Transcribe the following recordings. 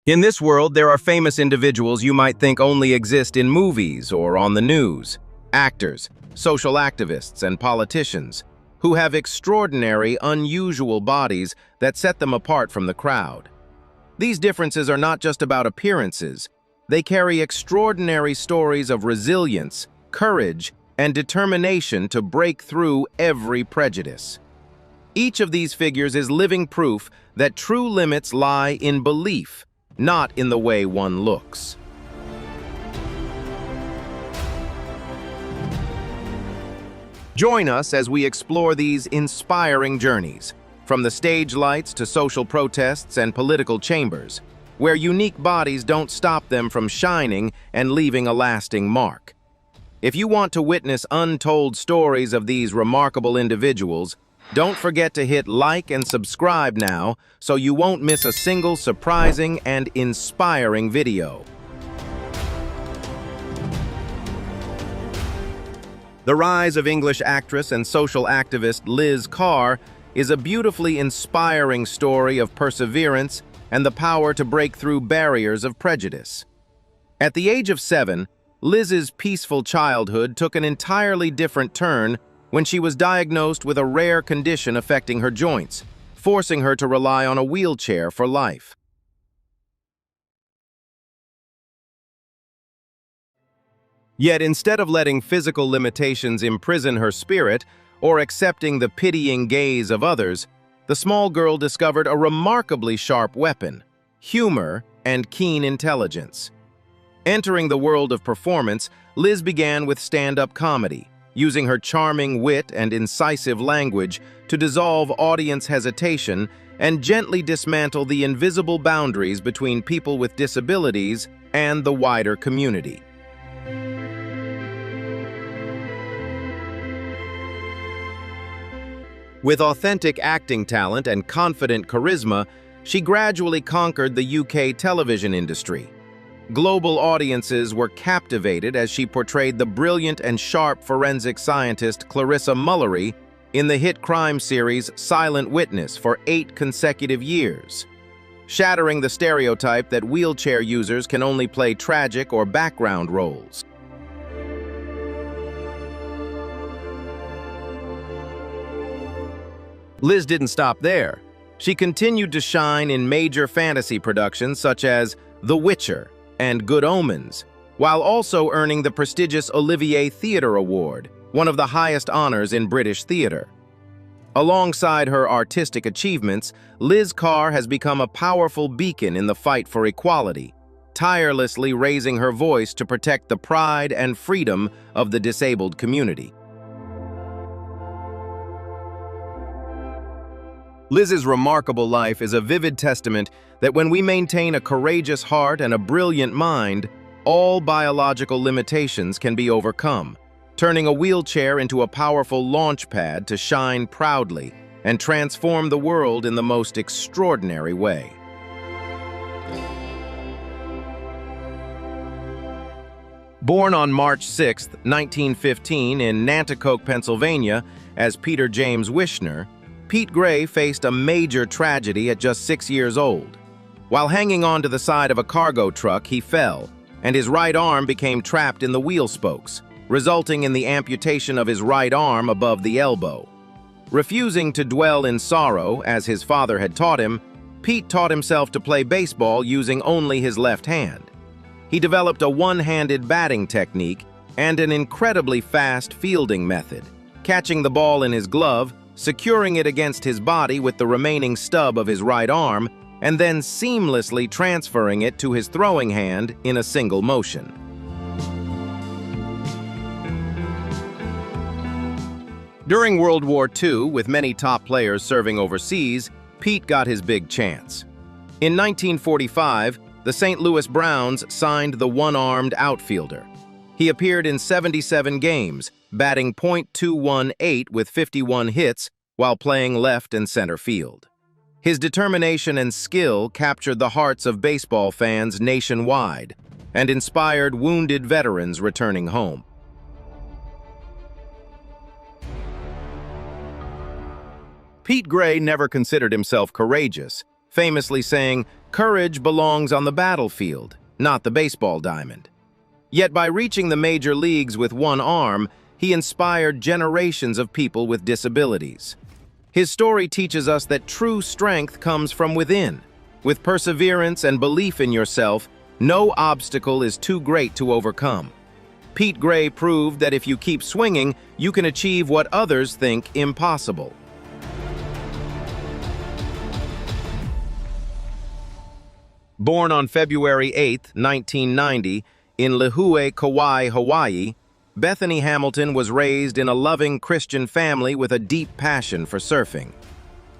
In this world, there are famous individuals you might think only exist in movies or on the news. Actors, social activists, and politicians who have extraordinary, unusual bodies that set them apart from the crowd. These differences are not just about appearances. They carry extraordinary stories of resilience, courage, and determination to break through every prejudice. Each of these figures is living proof that true limits lie in belief, not in the way one looks. Join us as we explore these inspiring journeys, from the stage lights to social protests and political chambers, where unique bodies don't stop them from shining and leaving a lasting mark. If you want to witness untold stories of these remarkable individuals, don't forget to hit like and subscribe now so you won't miss a single surprising and inspiring video. The rise of English actress and social activist Liz Carr is a beautifully inspiring story of perseverance and the power to break through barriers of prejudice. At the age of 7, Liz's peaceful childhood took an entirely different turn when she was diagnosed with a rare condition affecting her joints, forcing her to rely on a wheelchair for life. Yet instead of letting physical limitations imprison her spirit or accepting the pitying gaze of others, the small girl discovered a remarkably sharp weapon: humor and keen intelligence. Entering the world of performance, Liz began with stand-up comedy, using her charming wit and incisive language to dissolve audience hesitation and gently dismantle the invisible boundaries between people with disabilities and the wider community. With authentic acting talent and confident charisma, she gradually conquered the UK television industry. Global audiences were captivated as she portrayed the brilliant and sharp forensic scientist Clarissa Mullery in the hit crime series Silent Witness for 8 consecutive years, shattering the stereotype that wheelchair users can only play tragic or background roles. Liz didn't stop there. She continued to shine in major fantasy productions such as The Witcher and Good Omens, while also earning the prestigious Olivier Theatre Award, one of the highest honors in British theatre. Alongside her artistic achievements, Liz Carr has become a powerful beacon in the fight for equality, tirelessly raising her voice to protect the pride and freedom of the disabled community. Liz's remarkable life is a vivid testament that when we maintain a courageous heart and a brilliant mind, all biological limitations can be overcome, turning a wheelchair into a powerful launch pad to shine proudly and transform the world in the most extraordinary way. Born on March 6, 1915 in Nanticoke, Pennsylvania, as Peter James Wishner, Pete Gray faced a major tragedy at just 6 years old. While hanging onto the side of a cargo truck, he fell, and his right arm became trapped in the wheel spokes, resulting in the amputation of his right arm above the elbow. Refusing to dwell in sorrow, as his father had taught him, Pete taught himself to play baseball using only his left hand. He developed a one-handed batting technique and an incredibly fast fielding method, catching the ball in his glove, securing it against his body with the remaining stub of his right arm, and then seamlessly transferring it to his throwing hand in a single motion. During World War II, with many top players serving overseas, Pete got his big chance. In 1945, the St. Louis Browns signed the one-armed outfielder. He appeared in 77 games, batting .218 with 51 hits while playing left and center field. His determination and skill captured the hearts of baseball fans nationwide and inspired wounded veterans returning home. Pete Gray never considered himself courageous. famously saying, "Courage belongs on the battlefield, not the baseball diamond." Yet by reaching the major leagues with one arm, he inspired generations of people with disabilities. His story teaches us that true strength comes from within. With perseverance and belief in yourself, no obstacle is too great to overcome. Pete Gray proved that if you keep swinging, you can achieve what others think impossible. Born on February 8, 1990, in Lihue, Kauai, Hawaii, Bethany Hamilton was raised in a loving Christian family with a deep passion for surfing.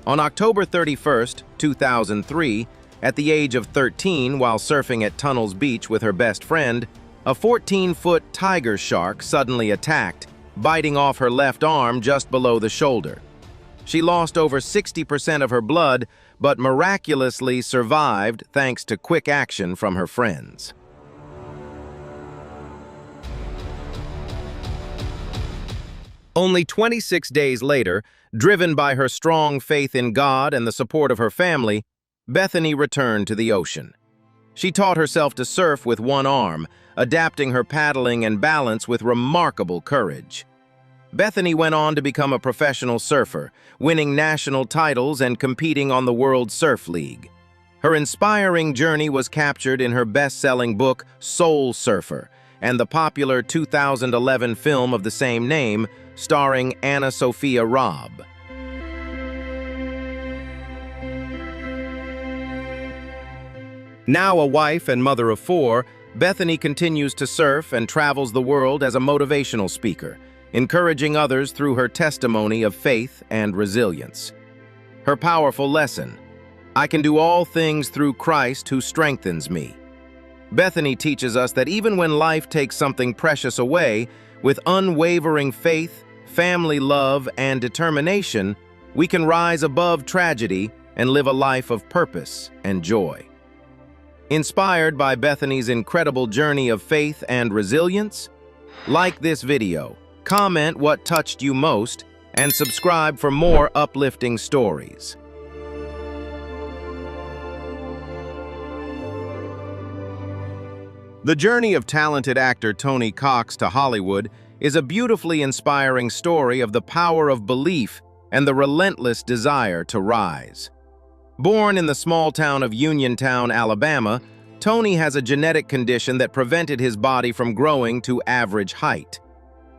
On October 31, 2003, at the age of 13, while surfing at Tunnels Beach with her best friend, a 14-foot tiger shark suddenly attacked, biting off her left arm just below the shoulder. She lost over 60% of her blood, but miraculously survived thanks to quick action from her friends. Only 26 days later, driven by her strong faith in God and the support of her family, Bethany returned to the ocean. She taught herself to surf with one arm, adapting her paddling and balance with remarkable courage. Bethany went on to become a professional surfer, winning national titles and competing on the World Surf League. Her inspiring journey was captured in her best-selling book, Soul Surfer, and the popular 2011 film of the same name, starring Anna Sophia Robb. Now a wife and mother of 4, Bethany continues to surf and travels the world as a motivational speaker, encouraging others through her testimony of faith and resilience. Her powerful lesson, "I can do all things through Christ who strengthens me." Bethany teaches us that even when life takes something precious away, with unwavering faith, family love, and determination, we can rise above tragedy and live a life of purpose and joy. Inspired by Bethany's incredible journey of faith and resilience? Like this video, comment what touched you most, and subscribe for more uplifting stories. The journey of talented actor Tony Cox to Hollywood is a beautifully inspiring story of the power of belief and the relentless desire to rise. Born in the small town of Uniontown, Alabama, Tony has a genetic condition that prevented his body from growing to average height.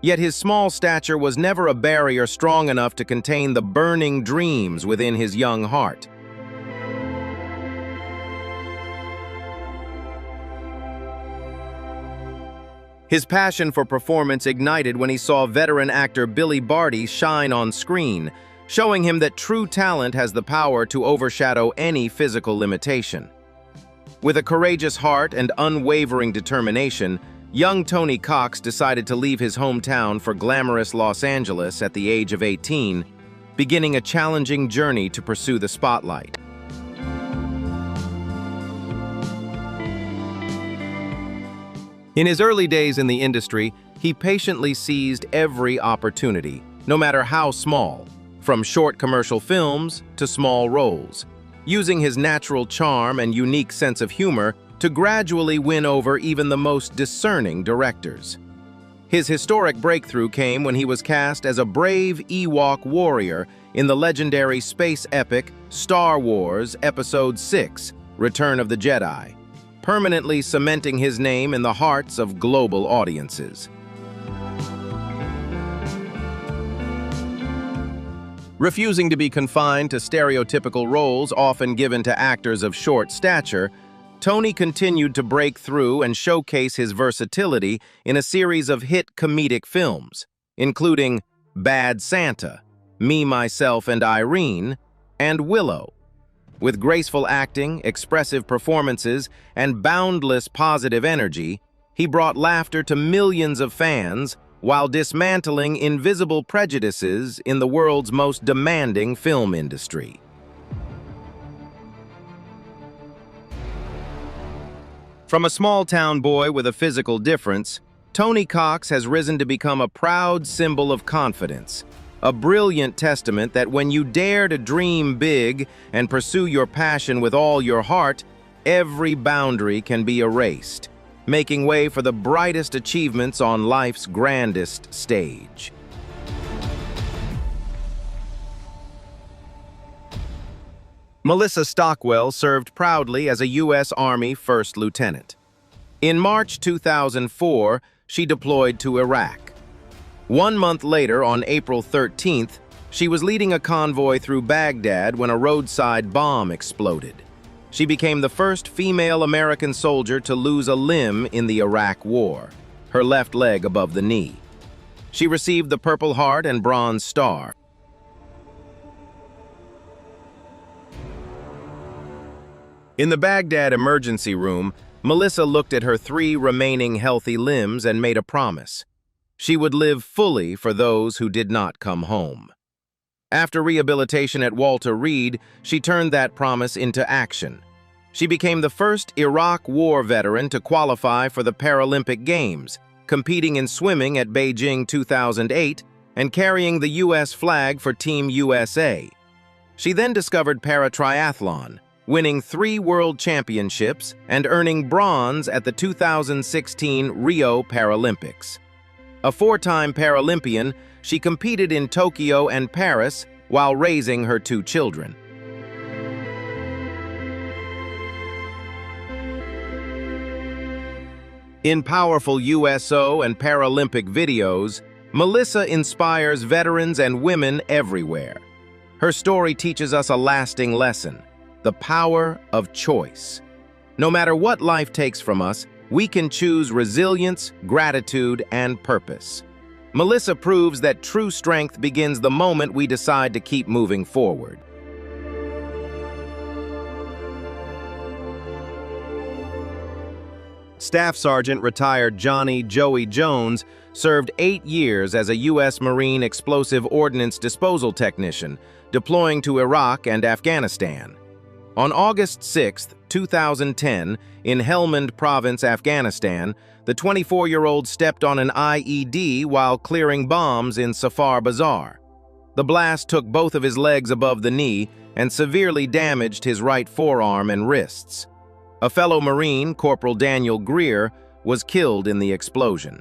Yet his small stature was never a barrier strong enough to contain the burning dreams within his young heart. His passion for performance ignited when he saw veteran actor Billy Barty shine on screen, showing him that true talent has the power to overshadow any physical limitation. With a courageous heart and unwavering determination, young Tony Cox decided to leave his hometown for glamorous Los Angeles at the age of 18, beginning a challenging journey to pursue the spotlight. In his early days in the industry, he patiently seized every opportunity, no matter how small, from short commercial films to small roles, using his natural charm and unique sense of humor to gradually win over even the most discerning directors. His historic breakthrough came when he was cast as a brave Ewok warrior in the legendary space epic Star Wars Episode VI, Return of the Jedi, permanently cementing his name in the hearts of global audiences. Refusing to be confined to stereotypical roles often given to actors of short stature, Tony continued to break through and showcase his versatility in a series of hit comedic films, including Bad Santa, Me, Myself, and Irene, and Willow. With graceful acting, expressive performances, and boundless positive energy, he brought laughter to millions of fans while dismantling invisible prejudices in the world's most demanding film industry. From a small-town boy with a physical difference, Tony Cox has risen to become a proud symbol of confidence, A brilliant testament that when you dare to dream big and pursue your passion with all your heart, every boundary can be erased, making way for the brightest achievements on life's grandest stage. Melissa Stockwell served proudly as a U.S. Army First Lieutenant. In March 2004, she deployed to Iraq. 1 month later, on April 13th, she was leading a convoy through Baghdad when a roadside bomb exploded. She became the first female American soldier to lose a limb in the Iraq War, her left leg above the knee. She received the Purple Heart and Bronze Star. In the Baghdad emergency room, Melissa looked at her 3 remaining healthy limbs and made a promise. She would live fully for those who did not come home. After rehabilitation at Walter Reed, she turned that promise into action. She became the first Iraq War veteran to qualify for the Paralympic Games, competing in swimming at Beijing 2008 and carrying the U.S. flag for Team USA. She then discovered para-triathlon, winning 3 world championships and earning bronze at the 2016 Rio Paralympics. A 4-time Paralympian, she competed in Tokyo and Paris while raising her 2 children. In powerful USO and Paralympic videos, Melissa inspires veterans and women everywhere. Her story teaches us a lasting lesson: the power of choice. No matter what life takes from us, we can choose resilience, gratitude, and purpose. Melissa proves that true strength begins the moment we decide to keep moving forward. Staff Sergeant retired Johnny "Joey" Jones served 8 years as a U.S. Marine explosive ordnance disposal technician, deploying to Iraq and Afghanistan. On August 6, 2010, in Helmand Province, Afghanistan, the 24-year-old stepped on an IED while clearing bombs in Safar Bazaar. The blast took both of his legs above the knee and severely damaged his right forearm and wrists. A fellow Marine, Corporal Daniel Greer, was killed in the explosion.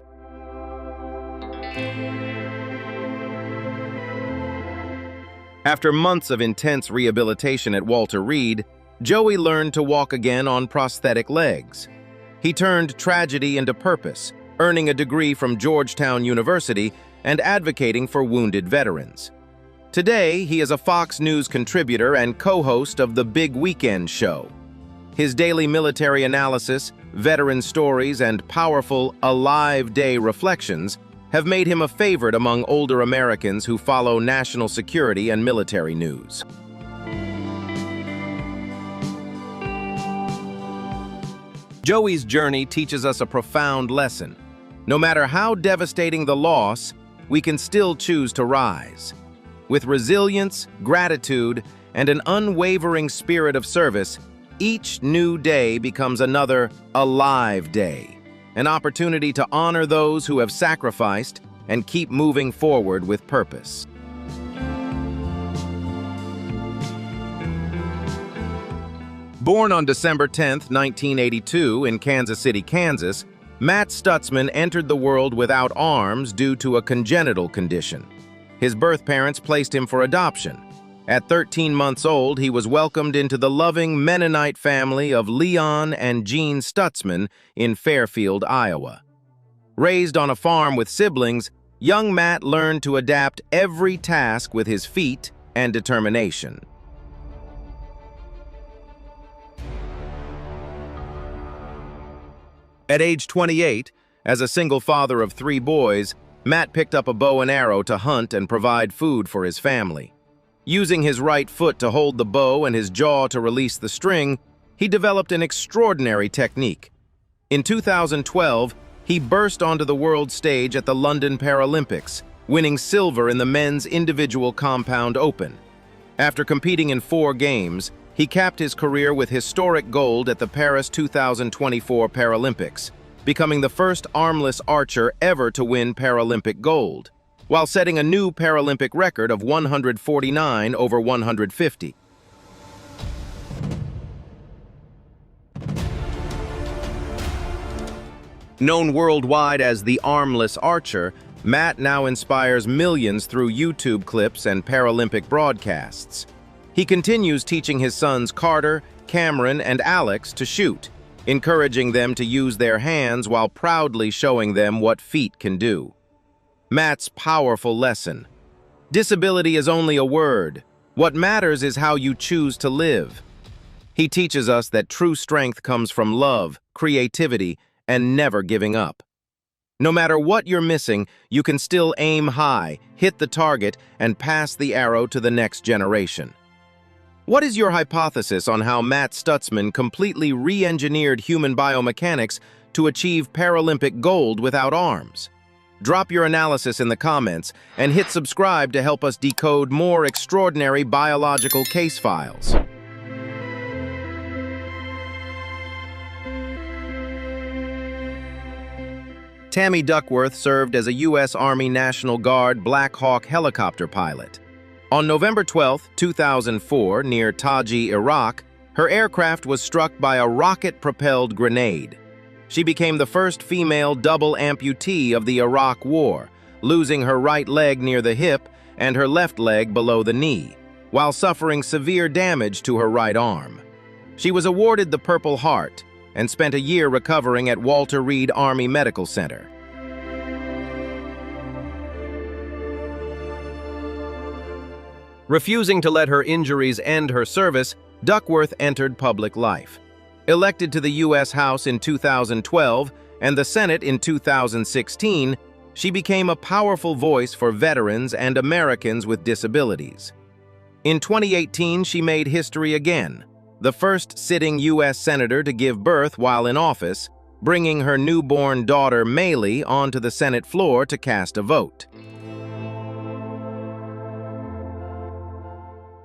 After months of intense rehabilitation at Walter Reed, Joey learned to walk again on prosthetic legs. He turned tragedy into purpose, earning a degree from Georgetown University and advocating for wounded veterans. Today, he is a Fox News contributor and co-host of The Big Weekend Show. His daily military analysis, veteran stories, and powerful Alive Day reflections have made him a favorite among older Americans who follow national security and military news. Joey's journey teaches us a profound lesson. No matter how devastating the loss, we can still choose to rise. With resilience, gratitude, and an unwavering spirit of service, each new day becomes another Alive Day. An opportunity to honor those who have sacrificed and keep moving forward with purpose. Born on December 10, 1982, in Kansas City, Kansas, Matt Stutzman entered the world without arms due to a congenital condition. His birth parents placed him for adoption. At 13 months old, he was welcomed into the loving Mennonite family of Leon and Jean Stutzman in Fairfield, Iowa. Raised on a farm with siblings, young Matt learned to adapt every task with his feet and determination. At age 28, as a single father of 3 boys, Matt picked up a bow and arrow to hunt and provide food for his family. Using his right foot to hold the bow and his jaw to release the string, he developed an extraordinary technique. In 2012, he burst onto the world stage at the London Paralympics, winning silver in the men's individual compound open. After competing in 4 games, he capped his career with historic gold at the Paris 2024 Paralympics, becoming the first armless archer ever to win Paralympic gold. while setting a new Paralympic record of 149 over 150. Known worldwide as the armless archer, Matt now inspires millions through YouTube clips and Paralympic broadcasts. He continues teaching his sons Carter, Cameron, and Alex to shoot, encouraging them to use their hands while proudly showing them what feet can do. Matt's powerful lesson: disability is only a word. What matters is how you choose to live. He teaches us that true strength comes from love, creativity, and never giving up. No matter what you're missing, you can still aim high, hit the target, and pass the arrow to the next generation. What is your hypothesis on how Matt Stutzman completely re-engineered human biomechanics to achieve Paralympic gold without arms? Drop your analysis in the comments and hit subscribe to help us decode more extraordinary biological case files. Tammy Duckworth served as a U.S. Army National Guard Black Hawk helicopter pilot. On November 12, 2004, near Taji, Iraq, her aircraft was struck by a rocket-propelled grenade. She became the first female double amputee of the Iraq War, losing her right leg near the hip and her left leg below the knee, while suffering severe damage to her right arm. She was awarded the Purple Heart and spent a year recovering at Walter Reed Army Medical Center. Refusing to let her injuries end her service, Duckworth entered public life. Elected to the U.S. House in 2012 and the Senate in 2016, she became a powerful voice for veterans and Americans with disabilities. In 2018, she made history again, the first sitting U.S. Senator to give birth while in office, bringing her newborn daughter Maylee onto the Senate floor to cast a vote.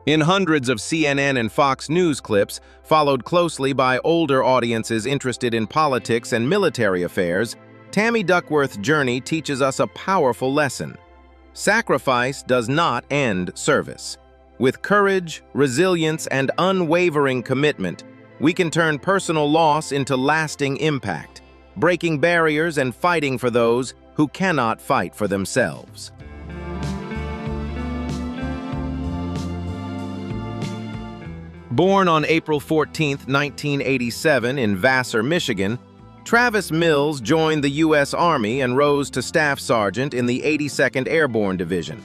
In hundreds of CNN and Fox News clips, followed closely by older audiences interested in politics and military affairs, Tammy Duckworth's journey teaches us a powerful lesson. Sacrifice does not end service. With courage, resilience, and unwavering commitment, we can turn personal loss into lasting impact, breaking barriers and fighting for those who cannot fight for themselves. Born on April 14, 1987 in Vassar, Michigan, Travis Mills joined the U.S. Army and rose to Staff Sergeant in the 82nd Airborne Division.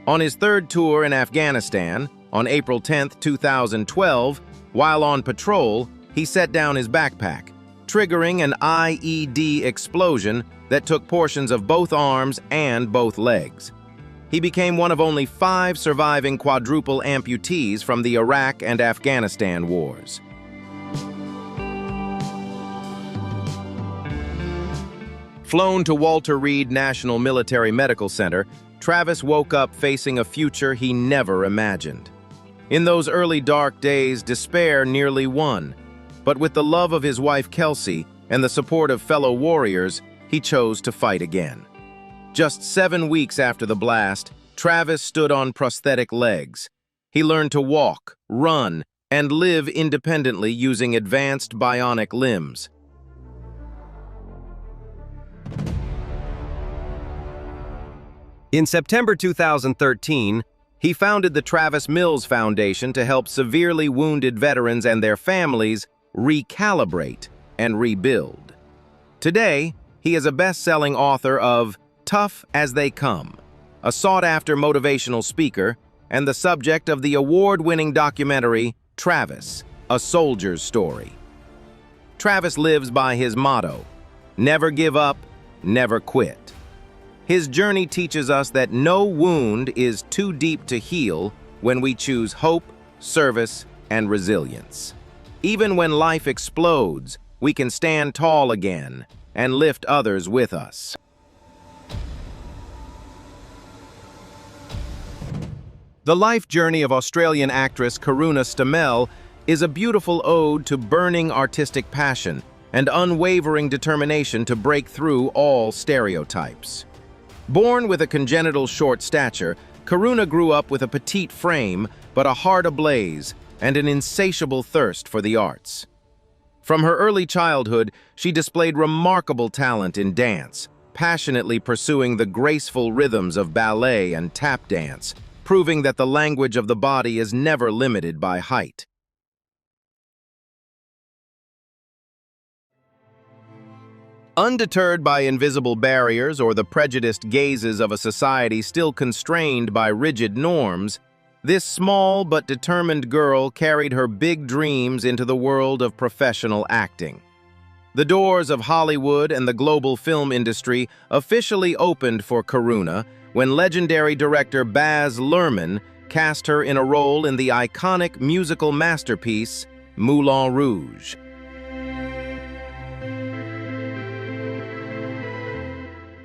On his third tour in Afghanistan, on April 10, 2012, while on patrol, he set down his backpack, triggering an IED explosion that took portions of both arms and both legs. He became one of only 5 surviving quadruple amputees from the Iraq and Afghanistan wars. Flown to Walter Reed National Military Medical Center, Travis woke up facing a future he never imagined. In those early dark days, despair nearly won, but with the love of his wife Kelsey and the support of fellow warriors, he chose to fight again. Just 7 weeks after the blast, Travis stood on prosthetic legs. He learned to walk, run, and live independently using advanced bionic limbs. In September 2013, he founded the Travis Mills Foundation to help severely wounded veterans and their families recalibrate and rebuild. Today, he is a best-selling author of Tough as They Come, a sought-after motivational speaker, and the subject of the award-winning documentary Travis, A Soldier's Story. Travis lives by his motto, never give up, never quit. His journey teaches us that no wound is too deep to heal when we choose hope, service, and resilience. Even when life explodes, we can stand tall again and lift others with us. The life journey of Australian actress Karuna Stamell is a beautiful ode to burning artistic passion and unwavering determination to break through all stereotypes. Born with a congenital short stature, Karuna grew up with a petite frame, but a heart ablaze and an insatiable thirst for the arts. From her early childhood, she displayed remarkable talent in dance, passionately pursuing the graceful rhythms of ballet and tap dance, proving that the language of the body is never limited by height. Undeterred by invisible barriers or the prejudiced gazes of a society still constrained by rigid norms, this small but determined girl carried her big dreams into the world of professional acting. The doors of Hollywood and the global film industry officially opened for Karuna when legendary director Baz Luhrmann cast her in a role in the iconic musical masterpiece Moulin Rouge.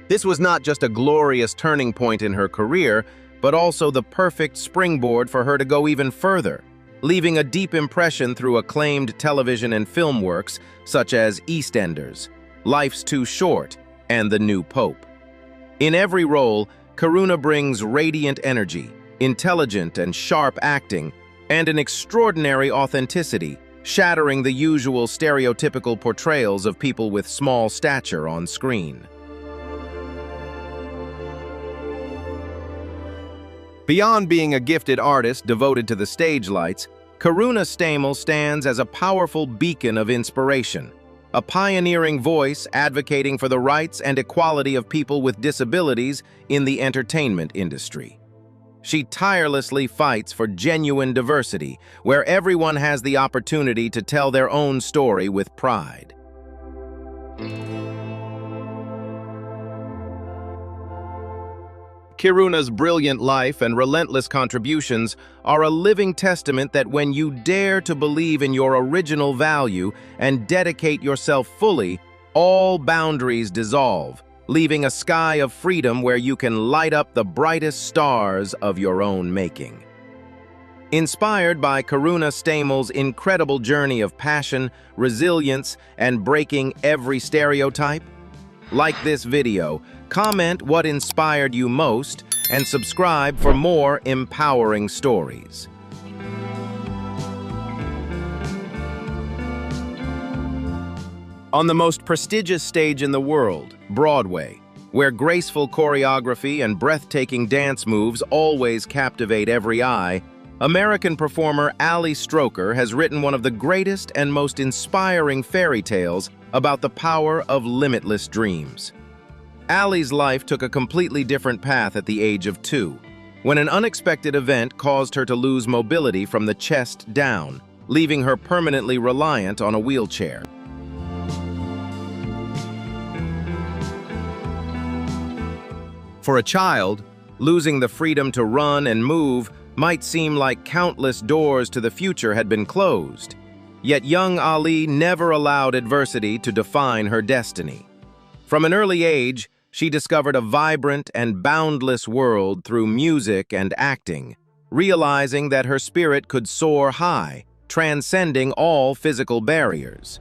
This was not just a glorious turning point in her career, but also the perfect springboard for her to go even further, leaving a deep impression through acclaimed television and film works such as EastEnders, Life's Too Short, and The New Pope. In every role, Karuna brings radiant energy, intelligent and sharp acting, and an extraordinary authenticity, shattering the usual stereotypical portrayals of people with small stature on screen. Beyond being a gifted artist devoted to the stage lights, Karuna Stamel stands as a powerful beacon of inspiration, a pioneering voice advocating for the rights and equality of people with disabilities in the entertainment industry. She tirelessly fights for genuine diversity, where everyone has the opportunity to tell their own story with pride. Karuna's brilliant life and relentless contributions are a living testament that when you dare to believe in your original value and dedicate yourself fully, all boundaries dissolve, leaving a sky of freedom where you can light up the brightest stars of your own making. Inspired by Karuna Stamel's incredible journey of passion, resilience, and breaking every stereotype, like this video, comment what inspired you most, and subscribe for more empowering stories. On the most prestigious stage in the world, Broadway, where graceful choreography and breathtaking dance moves always captivate every eye, American performer Ali Stroker has written one of the greatest and most inspiring fairy tales about the power of limitless dreams. Ali's life took a completely different path at the age of 2, when an unexpected event caused her to lose mobility from the chest down, leaving her permanently reliant on a wheelchair. For a child, losing the freedom to run and move might seem like countless doors to the future had been closed. Yet young Ali never allowed adversity to define her destiny. From an early age, she discovered a vibrant and boundless world through music and acting, realizing that her spirit could soar high, transcending all physical barriers.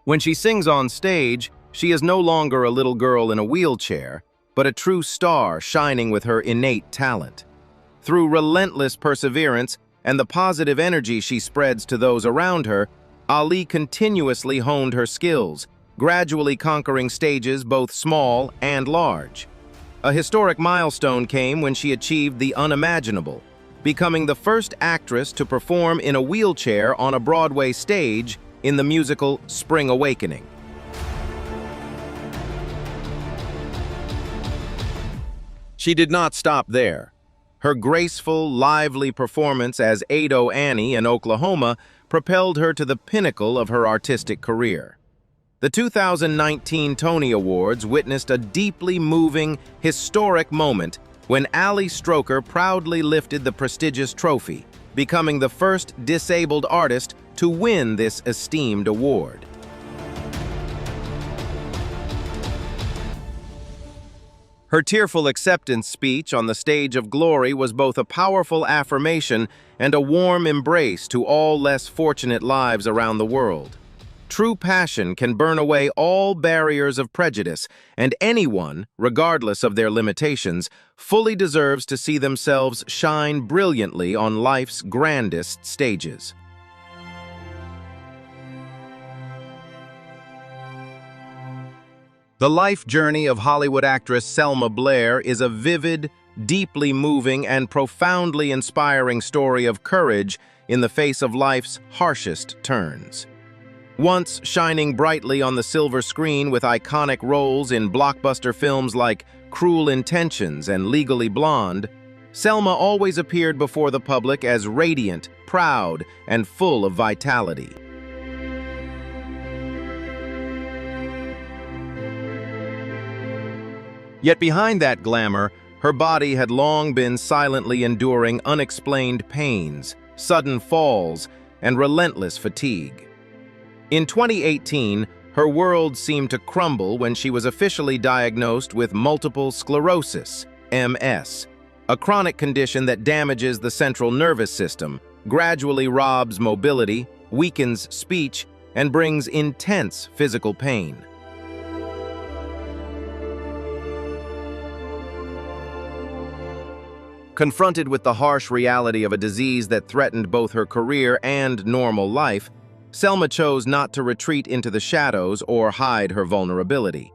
When she sings on stage, she is no longer a little girl in a wheelchair, but a true star shining with her innate talent. Through relentless perseverance and the positive energy she spreads to those around her, Ali continuously honed her skills, gradually conquering stages both small and large. A historic milestone came when she achieved the unimaginable, becoming the first actress to perform in a wheelchair on a Broadway stage in the musical Spring Awakening. She did not stop there. Her graceful, lively performance as Ado Annie in Oklahoma propelled her to the pinnacle of her artistic career. The 2019 Tony Awards witnessed a deeply moving, historic moment when Ali Stroker proudly lifted the prestigious trophy, becoming the first disabled artist to win this esteemed award. Her tearful acceptance speech on the stage of glory was both a powerful affirmation and a warm embrace to all less fortunate lives around the world. True passion can burn away all barriers of prejudice, and anyone, regardless of their limitations, fully deserves to see themselves shine brilliantly on life's grandest stages. The life journey of Hollywood actress Selma Blair is a vivid, deeply moving, and profoundly inspiring story of courage in the face of life's harshest turns. Once shining brightly on the silver screen with iconic roles in blockbuster films like Cruel Intentions and Legally Blonde, Selma always appeared before the public as radiant, proud, and full of vitality. Yet behind that glamour, her body had long been silently enduring unexplained pains, sudden falls, and relentless fatigue. In 2018, her world seemed to crumble when she was officially diagnosed with multiple sclerosis, MS, a chronic condition that damages the central nervous system, gradually robs mobility, weakens speech, and brings intense physical pain. Confronted with the harsh reality of a disease that threatened both her career and normal life, Selma chose not to retreat into the shadows or hide her vulnerability.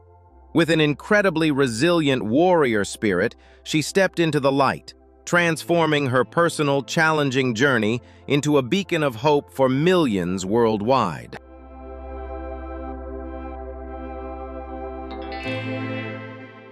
With an incredibly resilient warrior spirit, she stepped into the light, transforming her personal, challenging journey into a beacon of hope for millions worldwide.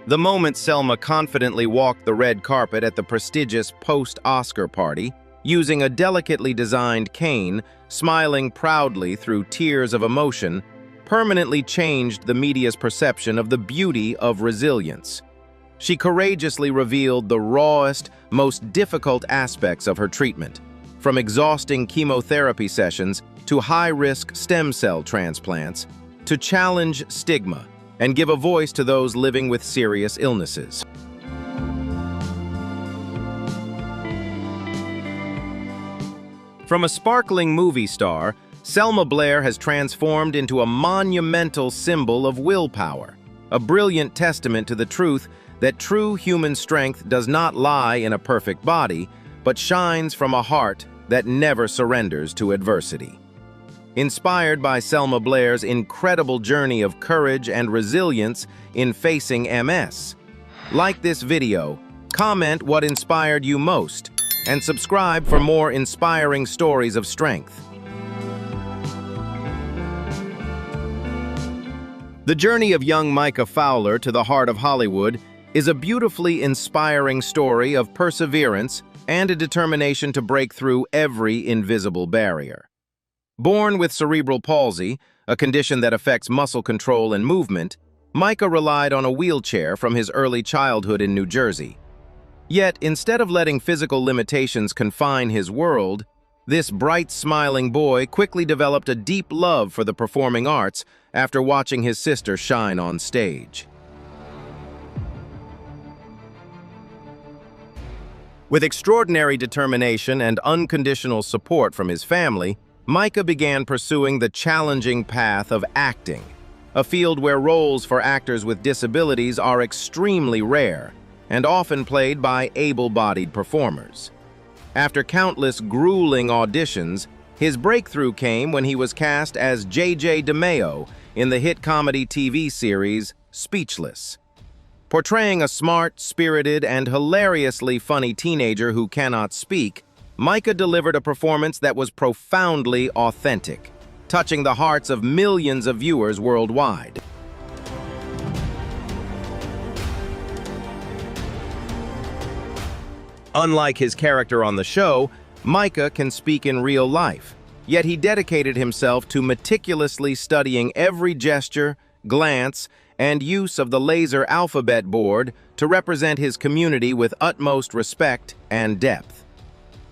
The moment Selma confidently walked the red carpet at the prestigious post-Oscar party, using a delicately designed cane, smiling proudly through tears of emotion, permanently changed the media's perception of the beauty of resilience. She courageously revealed the rawest, most difficult aspects of her treatment, from exhausting chemotherapy sessions to high-risk stem cell transplants, to challenge stigma and give a voice to those living with serious illnesses. From a sparkling movie star, Selma Blair has transformed into a monumental symbol of willpower, a brilliant testament to the truth that true human strength does not lie in a perfect body, but shines from a heart that never surrenders to adversity. Inspired by Selma Blair's incredible journey of courage and resilience in facing MS, like this video, comment what inspired you most, and subscribe for more inspiring stories of strength. The journey of young Micah Fowler to the heart of Hollywood is a beautifully inspiring story of perseverance and a determination to break through every invisible barrier. Born with cerebral palsy, a condition that affects muscle control and movement, Micah relied on a wheelchair from his early childhood in New Jersey. Yet, instead of letting physical limitations confine his world, this bright, smiling boy quickly developed a deep love for the performing arts after watching his sister shine on stage. With extraordinary determination and unconditional support from his family, Micah began pursuing the challenging path of acting, a field where roles for actors with disabilities are extremely rare and often played by able-bodied performers. After countless grueling auditions, his breakthrough came when he was cast as J.J. DeMeo in the hit comedy TV series Speechless. Portraying a smart, spirited, and hilariously funny teenager who cannot speak, Micah delivered a performance that was profoundly authentic, touching the hearts of millions of viewers worldwide. Unlike his character on the show, Micah can speak in real life, yet he dedicated himself to meticulously studying every gesture, glance, and use of the laser alphabet board to represent his community with utmost respect and depth.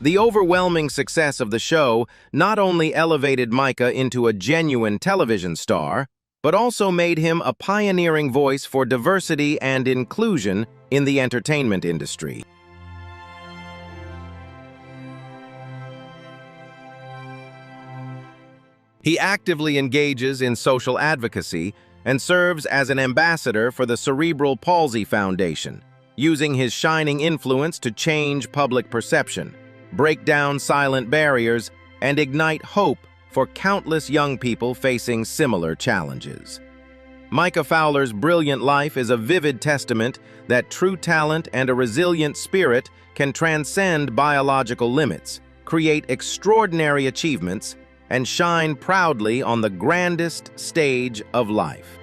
The overwhelming success of the show not only elevated Micah into a genuine television star, but also made him a pioneering voice for diversity and inclusion in the entertainment industry. He actively engages in social advocacy and serves as an ambassador for the Cerebral Palsy Foundation, using his shining influence to change public perception, break down silent barriers, and ignite hope for countless young people facing similar challenges. Micah Fowler's brilliant life is a vivid testament that true talent and a resilient spirit can transcend biological limits, create extraordinary achievements, and shine proudly on the grandest stage of life.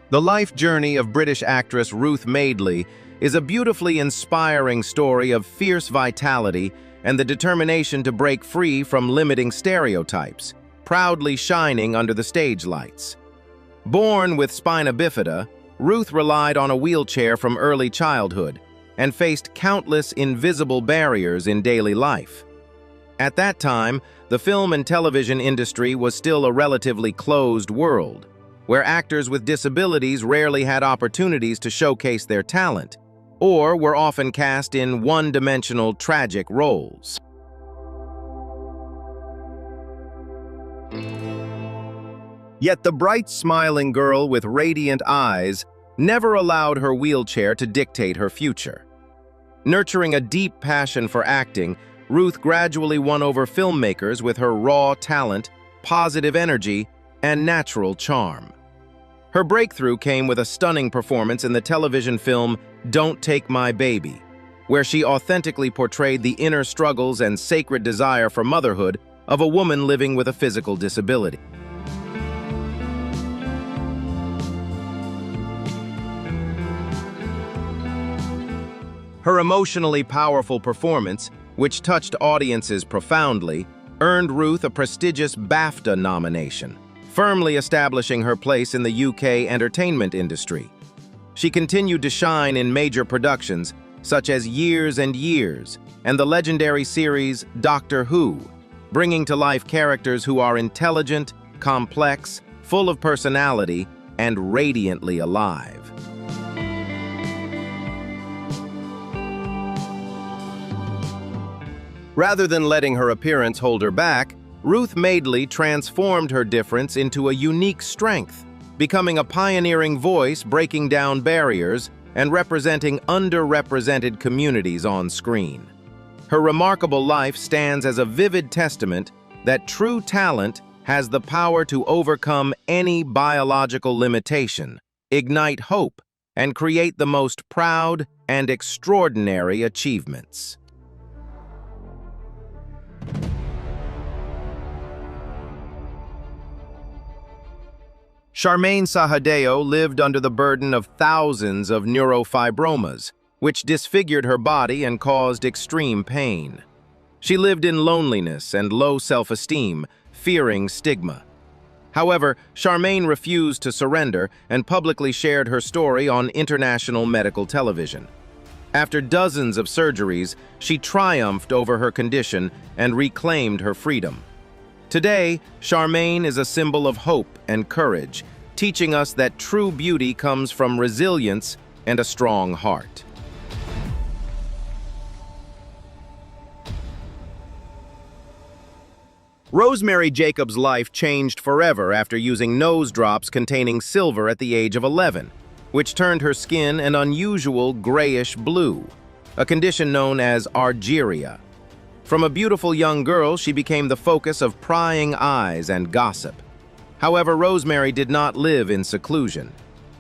The life journey of British actress Ruth Madeley is a beautifully inspiring story of fierce vitality and the determination to break free from limiting stereotypes, proudly shining under the stage lights. Born with Spina Bifida, Ruth relied on a wheelchair from early childhood and faced countless invisible barriers in daily life. At that time, the film and television industry was still a relatively closed world, where actors with disabilities rarely had opportunities to showcase their talent, or were often cast in one-dimensional tragic roles. Yet the bright, smiling girl with radiant eyes never allowed her wheelchair to dictate her future. Nurturing a deep passion for acting, Ruth gradually won over filmmakers with her raw talent, positive energy, and natural charm. Her breakthrough came with a stunning performance in the television film Don't Take My Baby, where she authentically portrayed the inner struggles and sacred desire for motherhood of a woman living with a physical disability. Her emotionally powerful performance, which touched audiences profoundly, earned Ruth a prestigious BAFTA nomination, firmly establishing her place in the UK entertainment industry. She continued to shine in major productions such as Years and Years and the legendary series Doctor Who, bringing to life characters who are intelligent, complex, full of personality, and radiantly alive. Rather than letting her appearance hold her back, Ruth Madeley transformed her difference into a unique strength, becoming a pioneering voice breaking down barriers and representing underrepresented communities on screen. Her remarkable life stands as a vivid testament that true talent has the power to overcome any biological limitation, ignite hope, and create the most proud and extraordinary achievements. Charmaine Sahadeo lived under the burden of thousands of neurofibromas, which disfigured her body and caused extreme pain. She lived in loneliness and low self-esteem, fearing stigma. However, Charmaine refused to surrender and publicly shared her story on international medical television. After dozens of surgeries, she triumphed over her condition and reclaimed her freedom. Today, Charmaine is a symbol of hope and courage, teaching us that true beauty comes from resilience and a strong heart. Rosemary Jacobs' life changed forever after using nose drops containing silver at the age of 11, which turned her skin an unusual grayish blue, a condition known as argyria. From a beautiful young girl, she became the focus of prying eyes and gossip. However, Rosemary did not live in seclusion.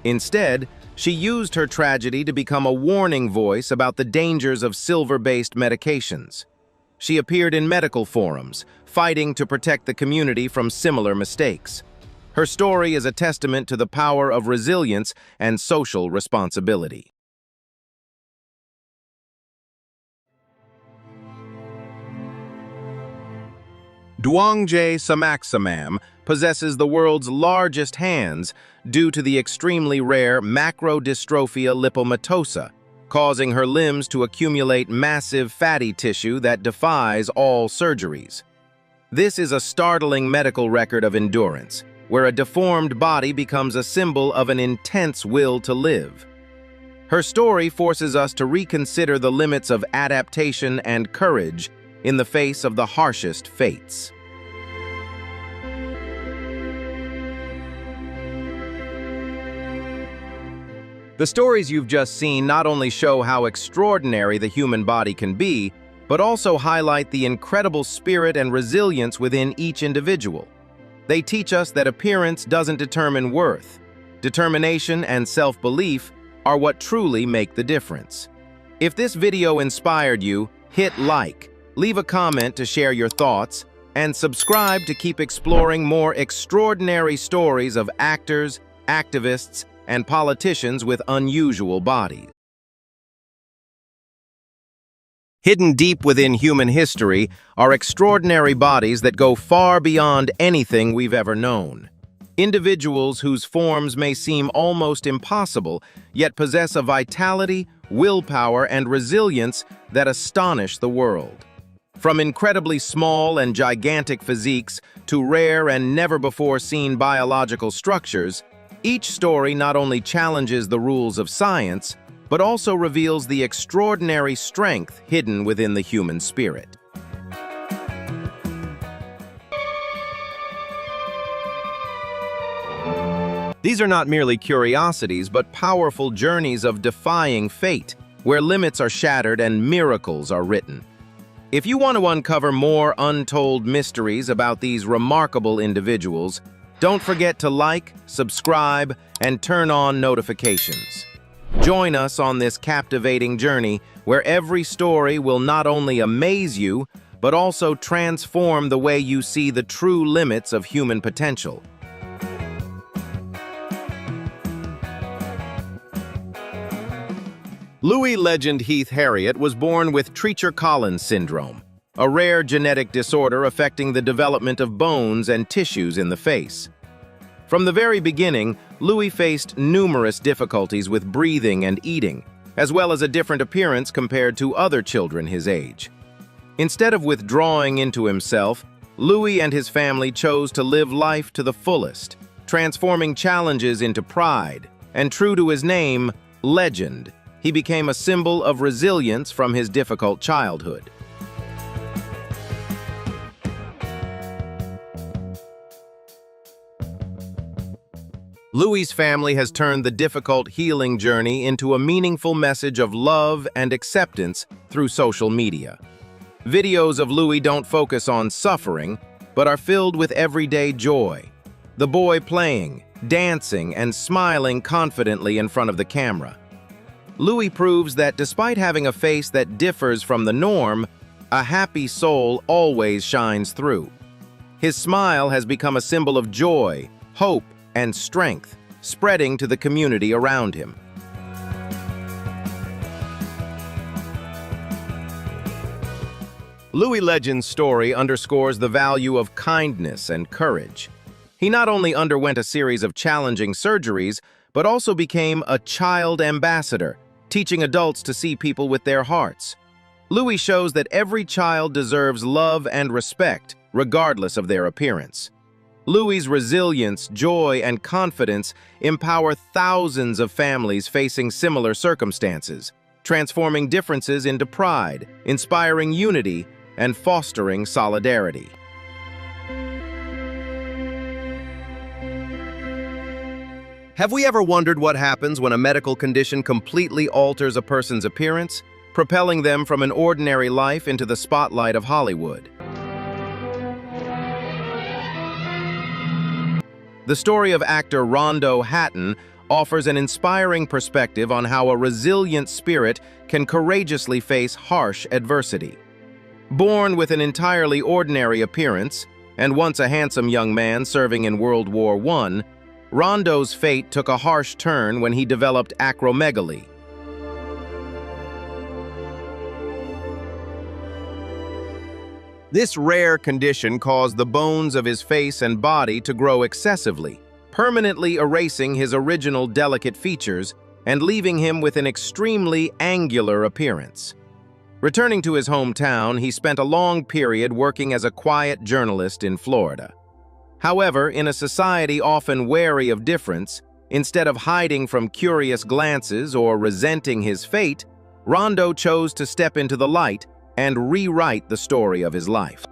Instead, she used her tragedy to become a warning voice about the dangers of silver-based medications. She appeared in medical forums, fighting to protect the community from similar mistakes. Her story is a testament to the power of resilience and social responsibility. Dwangjae Samaksamam possesses the world's largest hands due to the extremely rare macrodystrophia lipomatosa, causing her limbs to accumulate massive fatty tissue that defies all surgeries. This is a startling medical record of endurance, where a deformed body becomes a symbol of an intense will to live. Her story forces us to reconsider the limits of adaptation and courage in the face of the harshest fates. The stories you've just seen not only show how extraordinary the human body can be, but also highlight the incredible spirit and resilience within each individual. They teach us that appearance doesn't determine worth. Determination and self-belief are what truly make the difference. If this video inspired you, hit like, leave a comment to share your thoughts, and subscribe to keep exploring more extraordinary stories of actors, activists, and politicians with unusual bodies. Hidden deep within human history are extraordinary bodies that go far beyond anything we've ever known. Individuals whose forms may seem almost impossible, yet possess a vitality, willpower, and resilience that astonish the world. From incredibly small and gigantic physiques to rare and never-before-seen biological structures, each story not only challenges the rules of science, but also reveals the extraordinary strength hidden within the human spirit. These are not merely curiosities, but powerful journeys of defying fate, where limits are shattered and miracles are written. If you want to uncover more untold mysteries about these remarkable individuals, don't forget to like, subscribe, and turn on notifications. Join us on this captivating journey where every story will not only amaze you, but also transform the way you see the true limits of human potential. Louis Legend Heath Harriet was born with Treacher Collins Syndrome, a rare genetic disorder affecting the development of bones and tissues in the face. From the very beginning, Louis faced numerous difficulties with breathing and eating, as well as a different appearance compared to other children his age. Instead of withdrawing into himself, Louis and his family chose to live life to the fullest, transforming challenges into pride, and true to his name, Legend, he became a symbol of resilience from his difficult childhood. Louis's family has turned the difficult healing journey into a meaningful message of love and acceptance through social media. Videos of Louis don't focus on suffering, but are filled with everyday joy. The boy playing, dancing, and smiling confidently in front of the camera. Louis proves that despite having a face that differs from the norm, a happy soul always shines through. His smile has become a symbol of joy, hope, and strength, spreading to the community around him. Louis Legend's story underscores the value of kindness and courage. He not only underwent a series of challenging surgeries, but also became a child ambassador, teaching adults to see people with their hearts. Louis shows that every child deserves love and respect, regardless of their appearance. Louis's resilience, joy, and confidence empower thousands of families facing similar circumstances, transforming differences into pride, inspiring unity, and fostering solidarity. Have we ever wondered what happens when a medical condition completely alters a person's appearance, propelling them from an ordinary life into the spotlight of Hollywood? The story of actor Rondo Hatton offers an inspiring perspective on how a resilient spirit can courageously face harsh adversity. Born with an entirely ordinary appearance, and once a handsome young man serving in World War I, Rondo's fate took a harsh turn when he developed acromegaly. This rare condition caused the bones of his face and body to grow excessively, permanently erasing his original delicate features and leaving him with an extremely angular appearance. Returning to his hometown, he spent a long period working as a quiet journalist in Florida. However, in a society often wary of difference, Instead of hiding from curious glances or resenting his fate, Rondo chose to step into the light and rewrite the story of his life.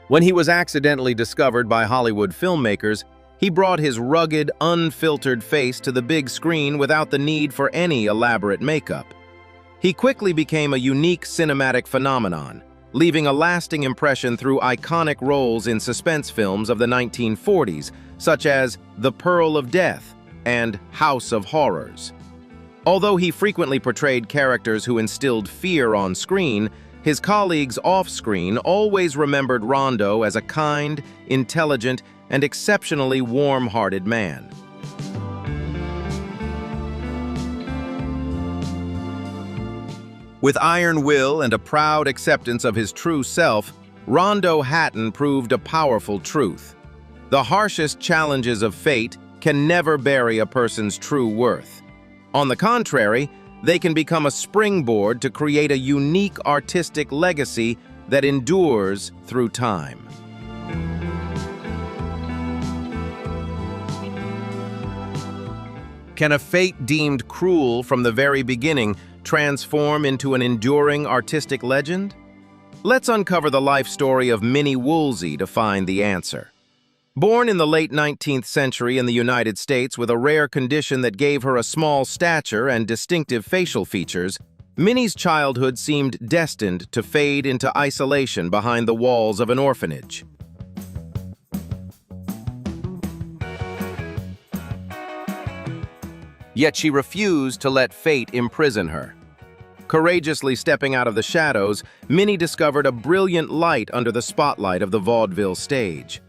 When he was accidentally discovered by Hollywood filmmakers, he brought his rugged, unfiltered face to the big screen without the need for any elaborate makeup. He quickly became a unique cinematic phenomenon, leaving a lasting impression through iconic roles in suspense films of the 1940s, such as The Pearl of Death and House of Horrors. Although he frequently portrayed characters who instilled fear on screen, his colleagues off-screen always remembered Rondo as a kind, intelligent, and exceptionally warm-hearted man. With iron will and a proud acceptance of his true self, Rondo Hatton proved a powerful truth. The harshest challenges of fate can never bury a person's true worth. On the contrary, they can become a springboard to create a unique artistic legacy that endures through time. Can a fate deemed cruel from the very beginning transform into an enduring artistic legend? Let's uncover the life story of Minnie Woolsey to find the answer. Born in the late 19th century in the United States with a rare condition that gave her a small stature and distinctive facial features, Minnie's childhood seemed destined to fade into isolation behind the walls of an orphanage. Yet she refused to let fate imprison her. Courageously stepping out of the shadows, Minnie discovered a brilliant light under the spotlight of the vaudeville stage.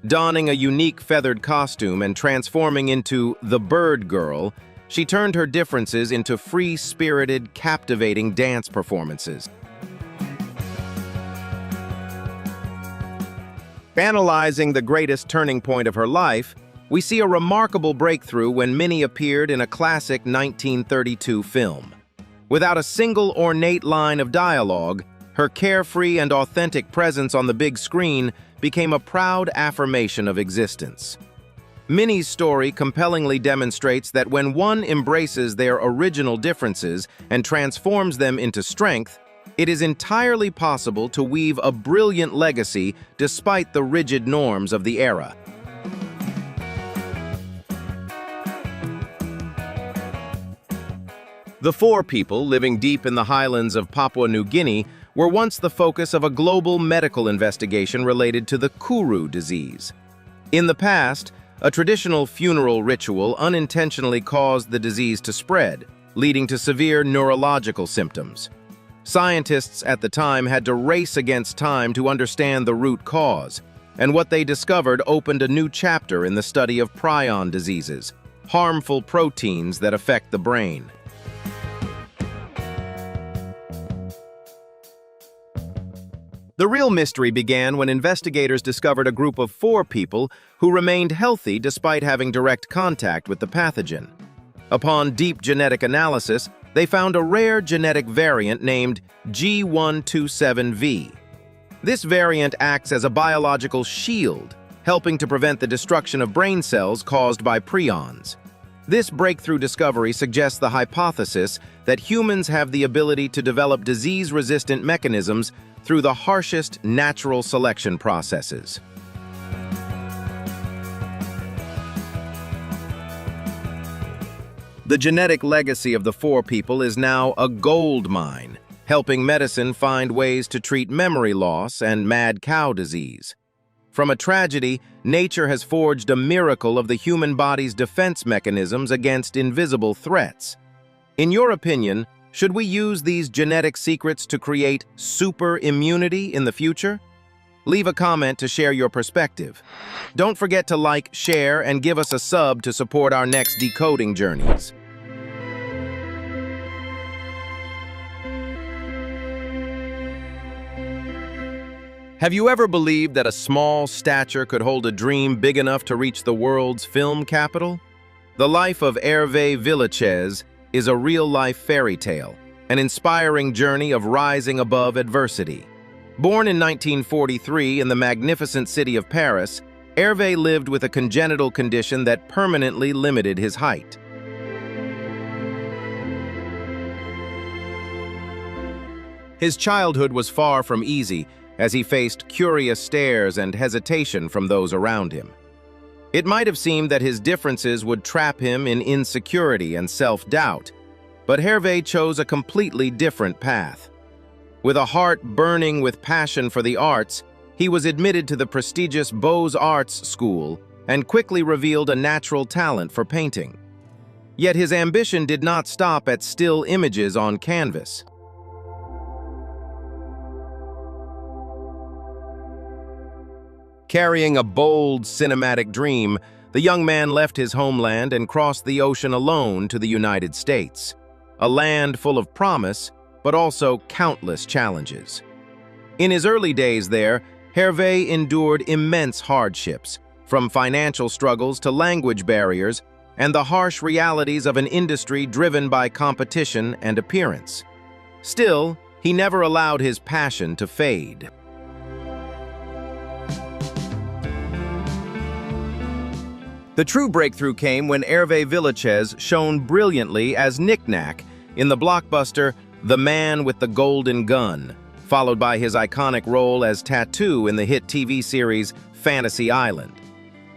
Donning a unique feathered costume and transforming into the Bird Girl, she turned her differences into free-spirited, captivating dance performances. Analyzing the greatest turning point of her life, we see a remarkable breakthrough when Minnie appeared in a classic 1932 film. Without a single ornate line of dialogue, her carefree and authentic presence on the big screen became a proud affirmation of existence. Minnie's story compellingly demonstrates that when one embraces their original differences and transforms them into strength, it is entirely possible to weave a brilliant legacy despite the rigid norms of the era. The four people living deep in the highlands of Papua New Guinea were once the focus of a global medical investigation related to the Kuru disease. In the past, a traditional funeral ritual unintentionally caused the disease to spread, leading to severe neurological symptoms. Scientists at the time had to race against time to understand the root cause, and what they discovered opened a new chapter in the study of prion diseases, harmful proteins that affect the brain. The real mystery began when investigators discovered a group of 4 people who remained healthy despite having direct contact with the pathogen. Upon deep genetic analysis, they found a rare genetic variant named G127V. This variant acts as a biological shield, helping to prevent the destruction of brain cells caused by prions. This breakthrough discovery suggests the hypothesis that humans have the ability to develop disease-resistant mechanisms through the harshest natural selection processes. The genetic legacy of the 4 people is now a gold mine, helping medicine find ways to treat memory loss and mad cow disease. From a tragedy, nature has forged a miracle of the human body's defense mechanisms against invisible threats. In your opinion, should we use these genetic secrets to create super immunity in the future? Leave a comment to share your perspective. Don't forget to like, share, and give us a sub to support our next decoding journeys. Have you ever believed that a small stature could hold a dream big enough to reach the world's film capital? The life of Hervé Villachez is a real-life fairy tale, an inspiring journey of rising above adversity. Born in 1943 in the magnificent city of Paris, Hervé lived with a congenital condition that permanently limited his height. His childhood was far from easy, as he faced curious stares and hesitation from those around him. It might have seemed that his differences would trap him in insecurity and self-doubt, but Hervé chose a completely different path. With a heart burning with passion for the arts, he was admitted to the prestigious Beaux-Arts school and quickly revealed a natural talent for painting. Yet his ambition did not stop at still images on canvas. Carrying a bold, cinematic dream, the young man left his homeland and crossed the ocean alone to the United States, a land full of promise, but also countless challenges. In his early days there, Hervé endured immense hardships, from financial struggles to language barriers and the harsh realities of an industry driven by competition and appearance. Still, he never allowed his passion to fade. The true breakthrough came when Hervé Villechaize shone brilliantly as Knick-Knack in the blockbuster The Man with the Golden Gun, followed by his iconic role as Tattoo in the hit TV series Fantasy Island.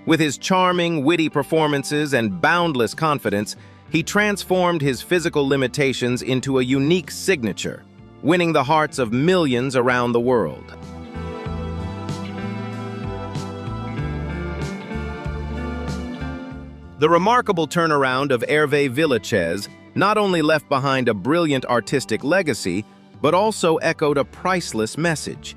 With his charming, witty performances and boundless confidence, he transformed his physical limitations into a unique signature, winning the hearts of millions around the world. The remarkable turnaround of Hervé Villechaize not only left behind a brilliant artistic legacy, but also echoed a priceless message.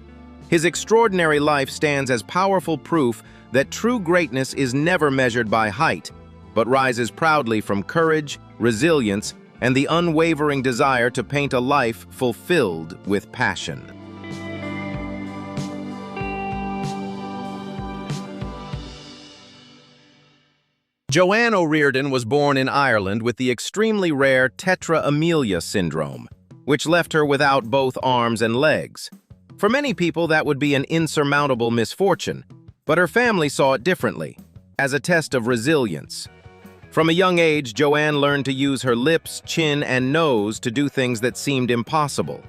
His extraordinary life stands as powerful proof that true greatness is never measured by height, but rises proudly from courage, resilience, and the unwavering desire to paint a life fulfilled with passion. Joanne O'Riordan was born in Ireland with the extremely rare tetra amelia syndrome, which left her without both arms and legs. For many people, that would be an insurmountable misfortune, but her family saw it differently, as a test of resilience. From a young age, Joanne learned to use her lips, chin, and nose to do things that seemed impossible.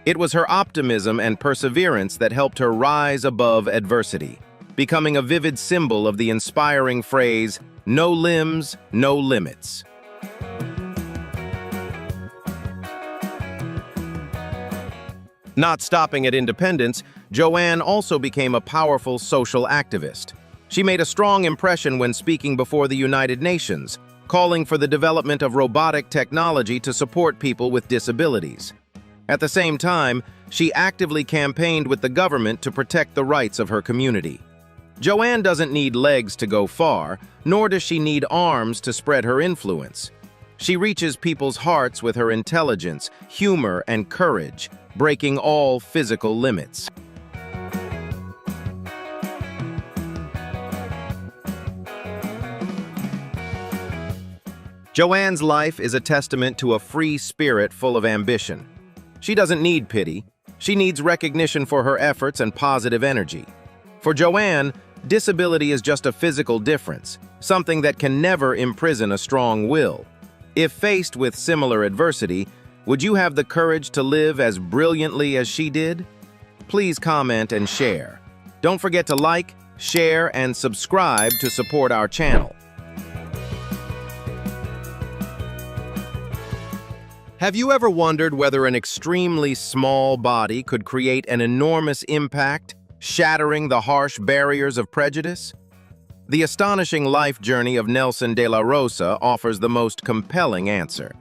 It was her optimism and perseverance that helped her rise above adversity, becoming a vivid symbol of the inspiring phrase, "No limbs, no limits." Not stopping at independence, Joanne also became a powerful social activist. She made a strong impression when speaking before the United Nations, calling for the development of robotic technology to support people with disabilities. At the same time, she actively campaigned with the government to protect the rights of her community. Joanne doesn't need legs to go far, nor does she need arms to spread her influence. She reaches people's hearts with her intelligence, humor, and courage, breaking all physical limits. Joanne's life is a testament to a free spirit full of ambition. She doesn't need pity. She needs recognition for her efforts and positive energy. For Joanne, disability is just a physical difference, something that can never imprison a strong will. If faced with similar adversity, would you have the courage to live as brilliantly as she did? Please comment and share. Don't forget to like, share, and subscribe to support our channel. Have you ever wondered whether an extremely small body could create an enormous impact, shattering the harsh barriers of prejudice? The astonishing life journey of Nelson de la Rosa offers the most compelling answer.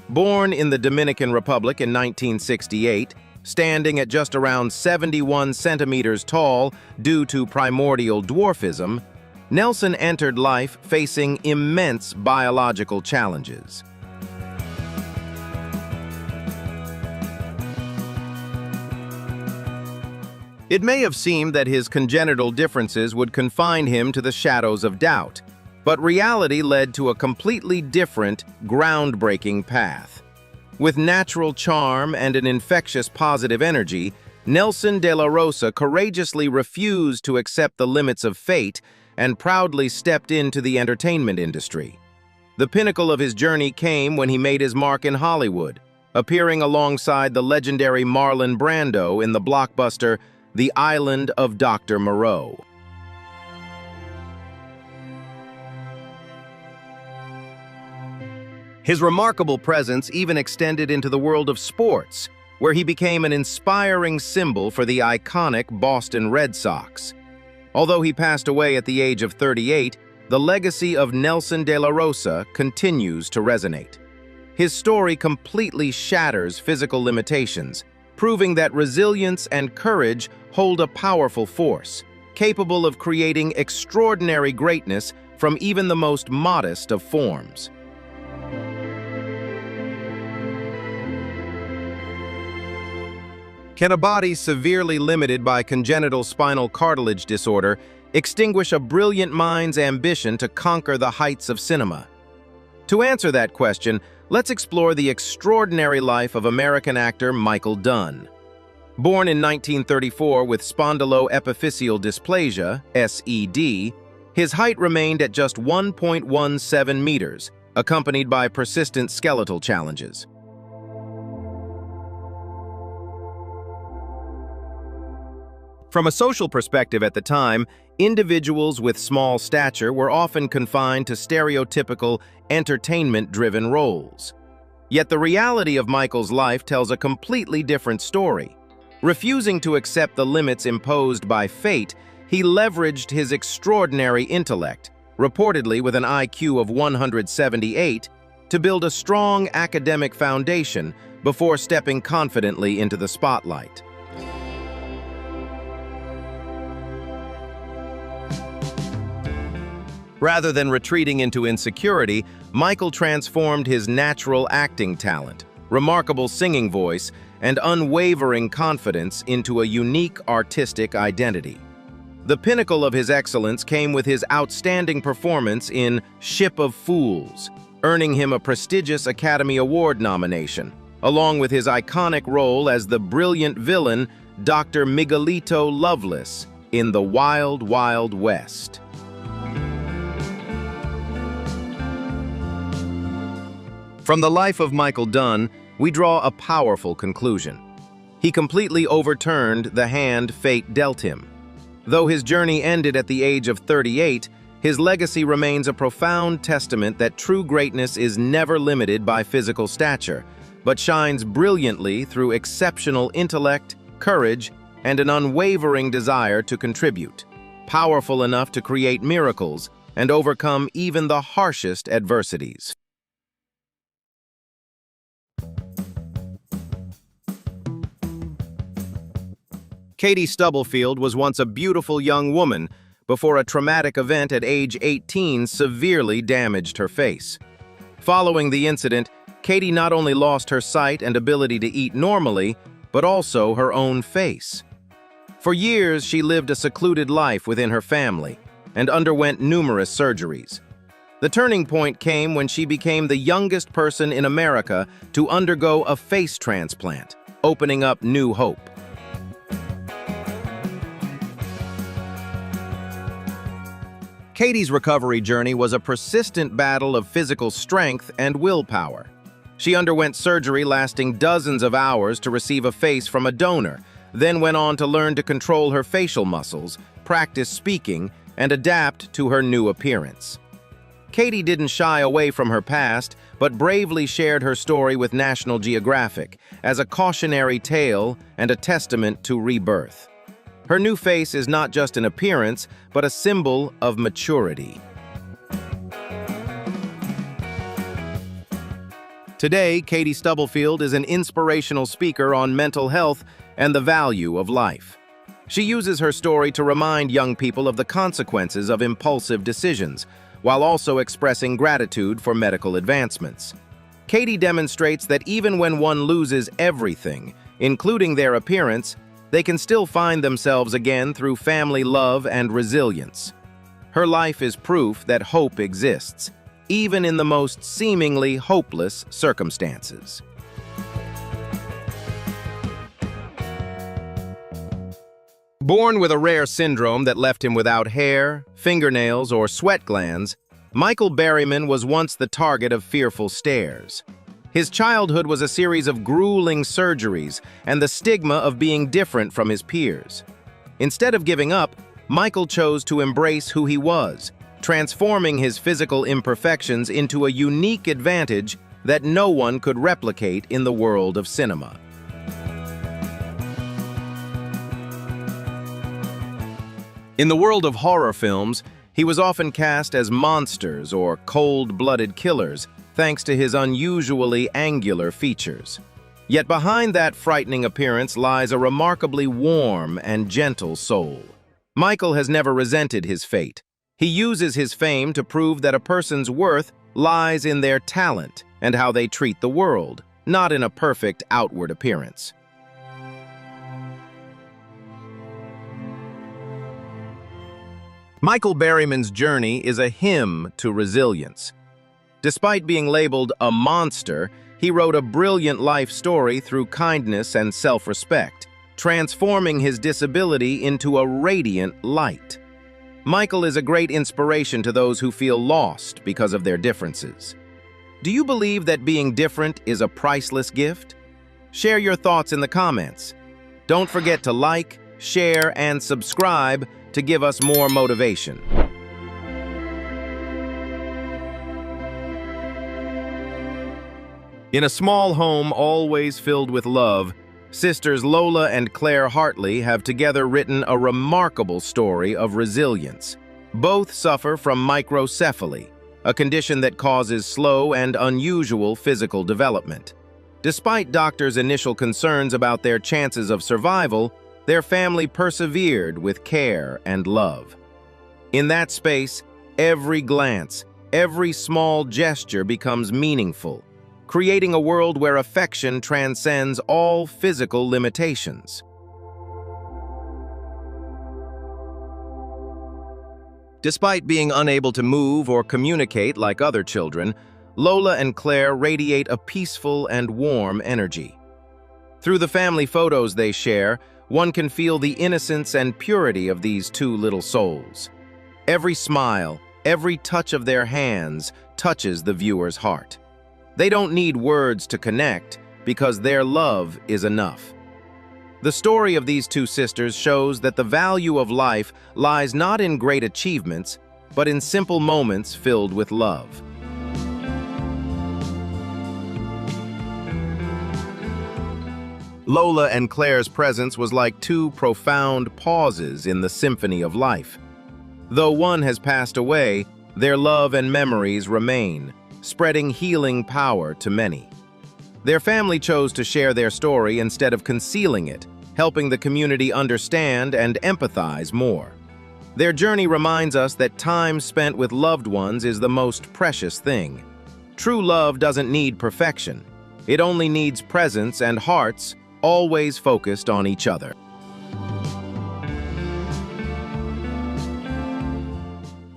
Born in the Dominican Republic in 1968, standing at just around 71 centimeters tall due to primordial dwarfism, Nelson entered life facing immense biological challenges. It may have seemed that his congenital differences would confine him to the shadows of doubt, but reality led to a completely different, groundbreaking path. With natural charm and an infectious positive energy, Nelson de la Rosa courageously refused to accept the limits of fate and proudly stepped into the entertainment industry. The pinnacle of his journey came when he made his mark in Hollywood, appearing alongside the legendary Marlon Brando in the blockbuster The Island of Dr. Moreau. His remarkable presence even extended into the world of sports, where he became an inspiring symbol for the iconic Boston Red Sox. Although he passed away at the age of 38, the legacy of Nelson de la Rosa continues to resonate. His story completely shatters physical limitations, proving that resilience and courage hold a powerful force, capable of creating extraordinary greatness from even the most modest of forms. Can a body severely limited by congenital spinal cartilage disorder extinguish a brilliant mind's ambition to conquer the heights of cinema? To answer that question, let's explore the extraordinary life of American actor Michael Dunn. Born in 1934 with spondyloepiphyseal dysplasia, SED, his height remained at just 1.17 meters, accompanied by persistent skeletal challenges. From a social perspective at the time, individuals with small stature were often confined to stereotypical, entertainment-driven roles. Yet the reality of Michael's life tells a completely different story. Refusing to accept the limits imposed by fate, he leveraged his extraordinary intellect, reportedly with an IQ of 178, to build a strong academic foundation before stepping confidently into the spotlight. Rather than retreating into insecurity, Michael transformed his natural acting talent, remarkable singing voice, and unwavering confidence into a unique artistic identity. The pinnacle of his excellence came with his outstanding performance in Ship of Fools, earning him a prestigious Academy Award nomination, along with his iconic role as the brilliant villain Dr. Miguelito Loveless in The Wild Wild West. From the life of Michael Dunn, we draw a powerful conclusion. He completely overturned the hand fate dealt him. Though his journey ended at the age of 38, his legacy remains a profound testament that true greatness is never limited by physical stature, but shines brilliantly through exceptional intellect, courage, and an unwavering desire to contribute, powerful enough to create miracles and overcome even the harshest adversities. Katie Stubblefield was once a beautiful young woman before a traumatic event at age 18 severely damaged her face. Following the incident, Katie not only lost her sight and ability to eat normally, but also her own face. For years, she lived a secluded life within her family and underwent numerous surgeries. The turning point came when she became the youngest person in America to undergo a face transplant, opening up new hope. Katie's recovery journey was a persistent battle of physical strength and willpower. She underwent surgery lasting dozens of hours to receive a face from a donor, then went on to learn to control her facial muscles, practice speaking, and adapt to her new appearance. Katie didn't shy away from her past, but bravely shared her story with National Geographic as a cautionary tale and a testament to rebirth. Her new face is not just an appearance, but a symbol of maturity. Today, Katie Stubblefield is an inspirational speaker on mental health and the value of life. She uses her story to remind young people of the consequences of impulsive decisions, while also expressing gratitude for medical advancements. Katie demonstrates that even when one loses everything, including their appearance, they can still find themselves again through family love and resilience. Her life is proof that hope exists, even in the most seemingly hopeless circumstances. Born with a rare syndrome that left him without hair, fingernails, or sweat glands, Michael Berryman was once the target of fearful stares. His childhood was a series of grueling surgeries and the stigma of being different from his peers. Instead of giving up, Michael chose to embrace who he was, transforming his physical imperfections into a unique advantage that no one could replicate in the world of cinema. In the world of horror films, he was often cast as monsters or cold-blooded killers, thanks to his unusually angular features. Yet behind that frightening appearance lies a remarkably warm and gentle soul. Michael has never resented his fate. He uses his fame to prove that a person's worth lies in their talent and how they treat the world, not in a perfect outward appearance. Michael Berryman's journey is a hymn to resilience. Despite being labeled a monster, he wrote a brilliant life story through kindness and self-respect, transforming his disability into a radiant light. Michael is a great inspiration to those who feel lost because of their differences. Do you believe that being different is a priceless gift? Share your thoughts in the comments. Don't forget to like, share, and subscribe to give us more motivation. In a small home always filled with love, sisters Lola and Claire Hartley have together written a remarkable story of resilience. Both suffer from microcephaly, a condition that causes slow and unusual physical development. Despite doctors' initial concerns about their chances of survival, their family persevered with care and love. In that space, every glance, every small gesture becomes meaningful, creating a world where affection transcends all physical limitations. Despite being unable to move or communicate like other children, Lola and Claire radiate a peaceful and warm energy. Through the family photos they share, one can feel the innocence and purity of these two little souls. Every smile, every touch of their hands touches the viewer's heart. They don't need words to connect because their love is enough. The story of these two sisters shows that the value of life lies not in great achievements, but in simple moments filled with love. Lola and Claire's presence was like two profound pauses in the symphony of life. Though one has passed away, their love and memories remain, spreading healing power to many. Their family chose to share their story instead of concealing it, helping the community understand and empathize more. Their journey reminds us that time spent with loved ones is the most precious thing. True love doesn't need perfection. It only needs presence and hearts always focused on each other.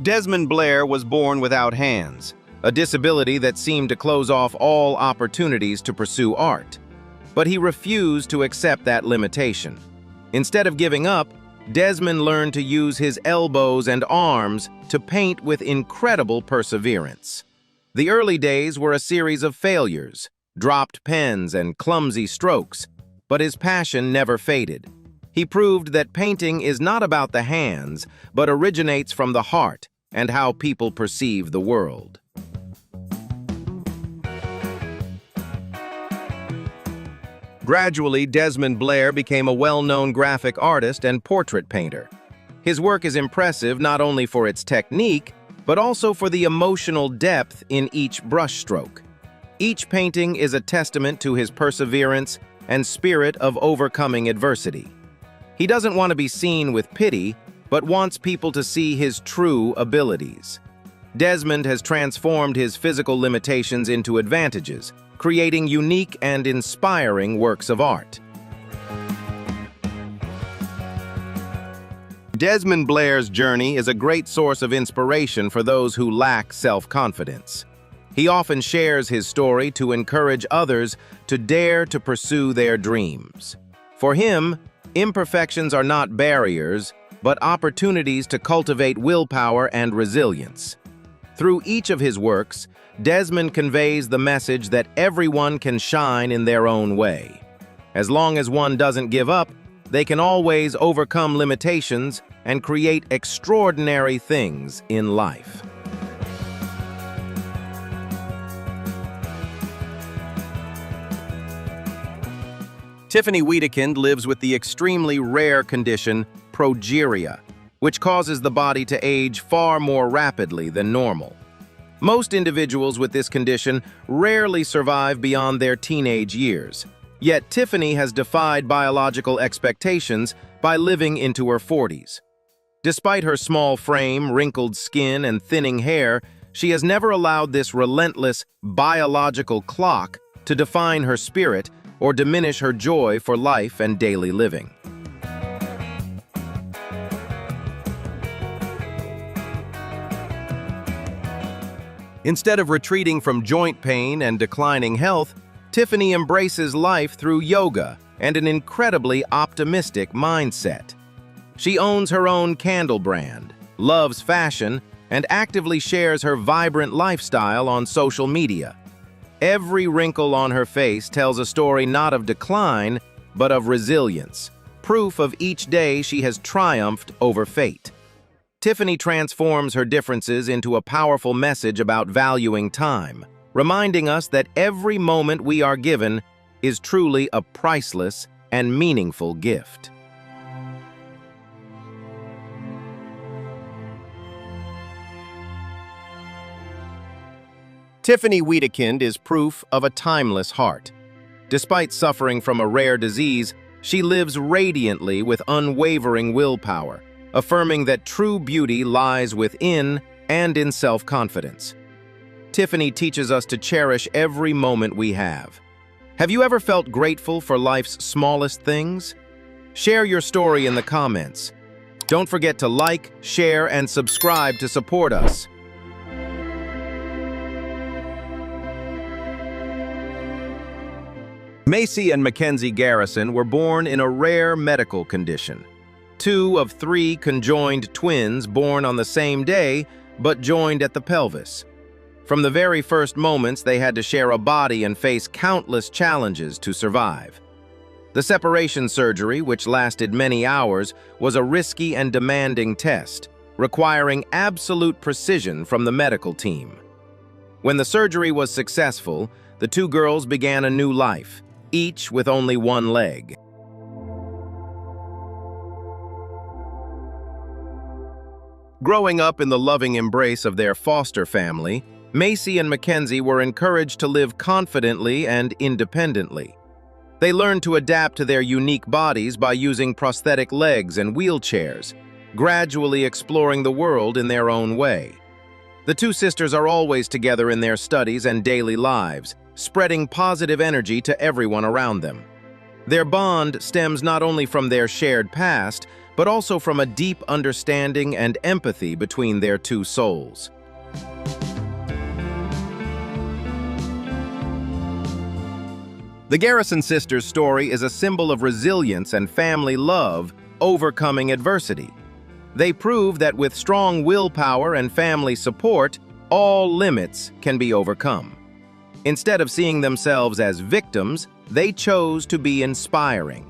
Desmond Blair was born without hands, a disability that seemed to close off all opportunities to pursue art. But he refused to accept that limitation. Instead of giving up, Desmond learned to use his elbows and arms to paint with incredible perseverance. The early days were a series of failures, dropped pens and clumsy strokes, but his passion never faded. He proved that painting is not about the hands, but originates from the heart and how people perceive the world. Gradually, Desmond Blair became a well-known graphic artist and portrait painter. His work is impressive not only for its technique, but also for the emotional depth in each brushstroke. Each painting is a testament to his perseverance and spirit of overcoming adversity. He doesn't want to be seen with pity, but wants people to see his true abilities. Desmond has transformed his physical limitations into advantages, creating unique and inspiring works of art. Desmond Blair's journey is a great source of inspiration for those who lack self-confidence. He often shares his story to encourage others to dare to pursue their dreams. For him, Imperfections are not barriers, but opportunities to cultivate willpower and resilience. Through each of his works, Desmond conveys the message that everyone can shine in their own way. As long as one doesn't give up, they can always overcome limitations and create extraordinary things in life. Tiffany Wedekind lives with the extremely rare condition progeria, which causes the body to age far more rapidly than normal. Most individuals with this condition rarely survive beyond their teenage years. Yet Tiffany has defied biological expectations by living into her 40s. Despite her small frame, wrinkled skin, and thinning hair, she has never allowed this relentless biological clock to define her spirit or diminish her joy for life and daily living. Instead of retreating from joint pain and declining health, Tiffany embraces life through yoga and an incredibly optimistic mindset. She owns her own candle brand, loves fashion, and actively shares her vibrant lifestyle on social media. Every wrinkle on her face tells a story not of decline, but of resilience, proof of each day she has triumphed over fate. Tiffany transforms her differences into a powerful message about valuing time, reminding us that every moment we are given is truly a priceless and meaningful gift. Tiffany Wedekind is proof of a timeless heart. Despite suffering from a rare disease, she lives radiantly with unwavering willpower, affirming that true beauty lies within and in self-confidence. Tiffany teaches us to cherish every moment we have. Have you ever felt grateful for life's smallest things? Share your story in the comments. Don't forget to like, share, and subscribe to support us. Macy and Mackenzie Garrison were born in a rare medical condition. 2 of 3 conjoined twins born on the same day, but joined at the pelvis. From the very first moments, they had to share a body and face countless challenges to survive. The separation surgery, which lasted many hours, was a risky and demanding test, requiring absolute precision from the medical team. When the surgery was successful, the 2 girls began a new life, each with only one leg. Growing up in the loving embrace of their foster family, Macy and Mackenzie were encouraged to live confidently and independently. They learned to adapt to their unique bodies by using prosthetic legs and wheelchairs, gradually exploring the world in their own way. The 2 sisters are always together in their studies and daily lives, spreading positive energy to everyone around them. Their bond stems not only from their shared past, but also from a deep understanding and empathy between their 2 souls. The Garrison sisters' story is a symbol of resilience and family love overcoming adversity. They prove that with strong willpower and family support, all limits can be overcome. Instead of seeing themselves as victims, they chose to be inspiring.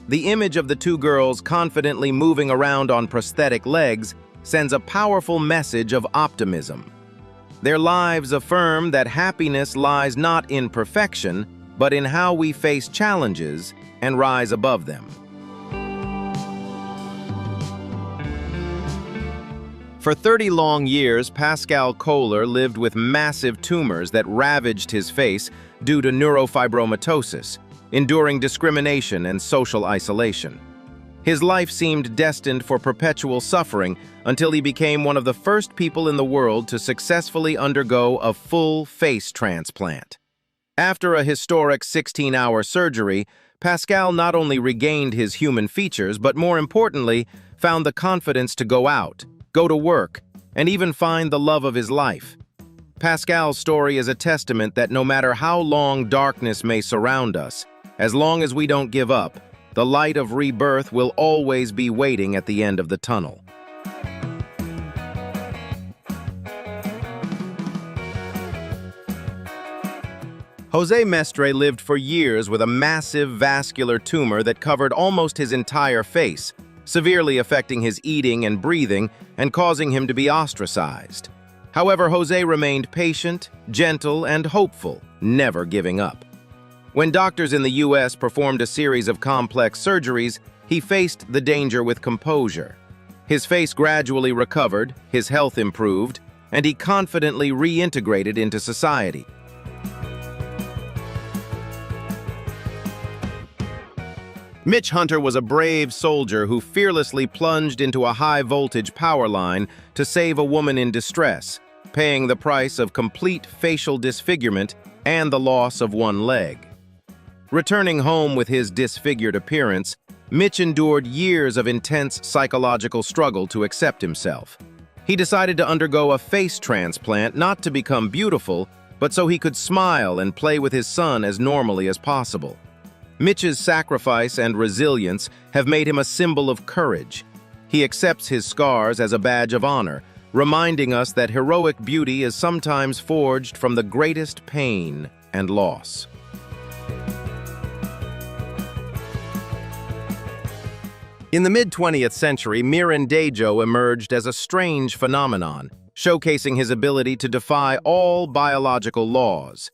The image of the 2 girls confidently moving around on prosthetic legs sends a powerful message of optimism. Their lives affirm that happiness lies not in perfection, but in how we face challenges and rise above them. For 30 long years, Pascal Kohler lived with massive tumors that ravaged his face due to neurofibromatosis, enduring discrimination and social isolation. His life seemed destined for perpetual suffering until he became one of the first people in the world to successfully undergo a full face transplant. After a historic 16-hour surgery, Pascal not only regained his human features, but more importantly, found the confidence to go out, go to work, and even find the love of his life. Pascal's story is a testament that no matter how long darkness may surround us, as long as we don't give up, The light of rebirth will always be waiting at the end of the tunnel. Jose Mestre lived for years with a massive vascular tumor that covered almost his entire face, severely affecting his eating and breathing and causing him to be ostracized. However, Jose remained patient, gentle, and hopeful, never giving up. When doctors in the U.S. performed a series of complex surgeries, he faced the danger with composure. His face gradually recovered, his health improved, and he confidently reintegrated into society. Mitch Hunter was a brave soldier who fearlessly plunged into a high-voltage power line to save a woman in distress, paying the price of complete facial disfigurement and the loss of one leg. Returning home with his disfigured appearance, Mitch endured years of intense psychological struggle to accept himself. He decided to undergo a face transplant not to become beautiful, but so he could smile and play with his son as normally as possible. Mitch's sacrifice and resilience have made him a symbol of courage. He accepts his scars as a badge of honor, reminding us that heroic beauty is sometimes forged from the greatest pain and loss. In the mid-20th century, Mirandajo emerged as a strange phenomenon, showcasing his ability to defy all biological laws.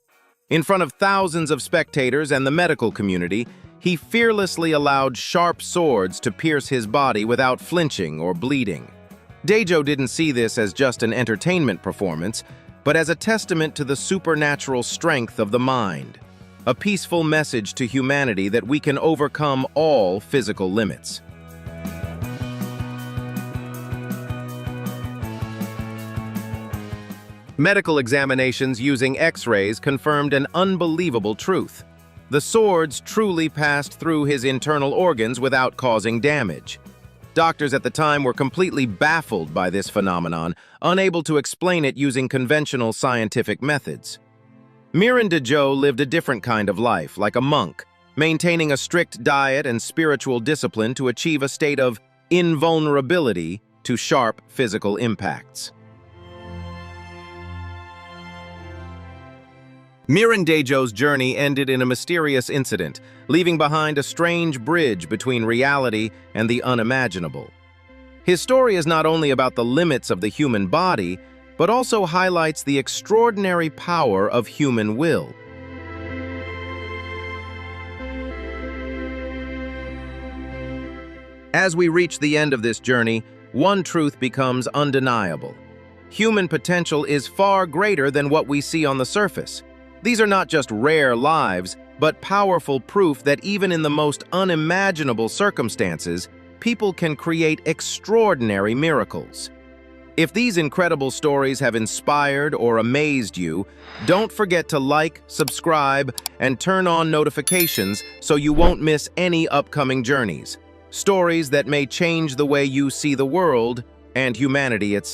In front of thousands of spectators and the medical community, he fearlessly allowed sharp swords to pierce his body without flinching or bleeding. Dejo didn't see this as just an entertainment performance, but as a testament to the supernatural strength of the mind, a peaceful message to humanity that we can overcome all physical limits. Medical examinations using X-rays confirmed an unbelievable truth. The swords truly passed through his internal organs without causing damage. Doctors at the time were completely baffled by this phenomenon, unable to explain it using conventional scientific methods. Mirandajo lived a different kind of life, like a monk, maintaining a strict diet and spiritual discipline to achieve a state of invulnerability to sharp physical impacts. Mirandajo's journey ended in a mysterious incident, leaving behind a strange bridge between reality and the unimaginable. His story is not only about the limits of the human body, but also highlights the extraordinary power of human will. As we reach the end of this journey, one truth becomes undeniable. Human potential is far greater than what we see on the surface. These are not just rare lives, but powerful proof that even in the most unimaginable circumstances, people can create extraordinary miracles. If these incredible stories have inspired or amazed you, don't forget to like, subscribe, and turn on notifications so you won't miss any upcoming journeys. Stories that may change the way you see the world and humanity itself.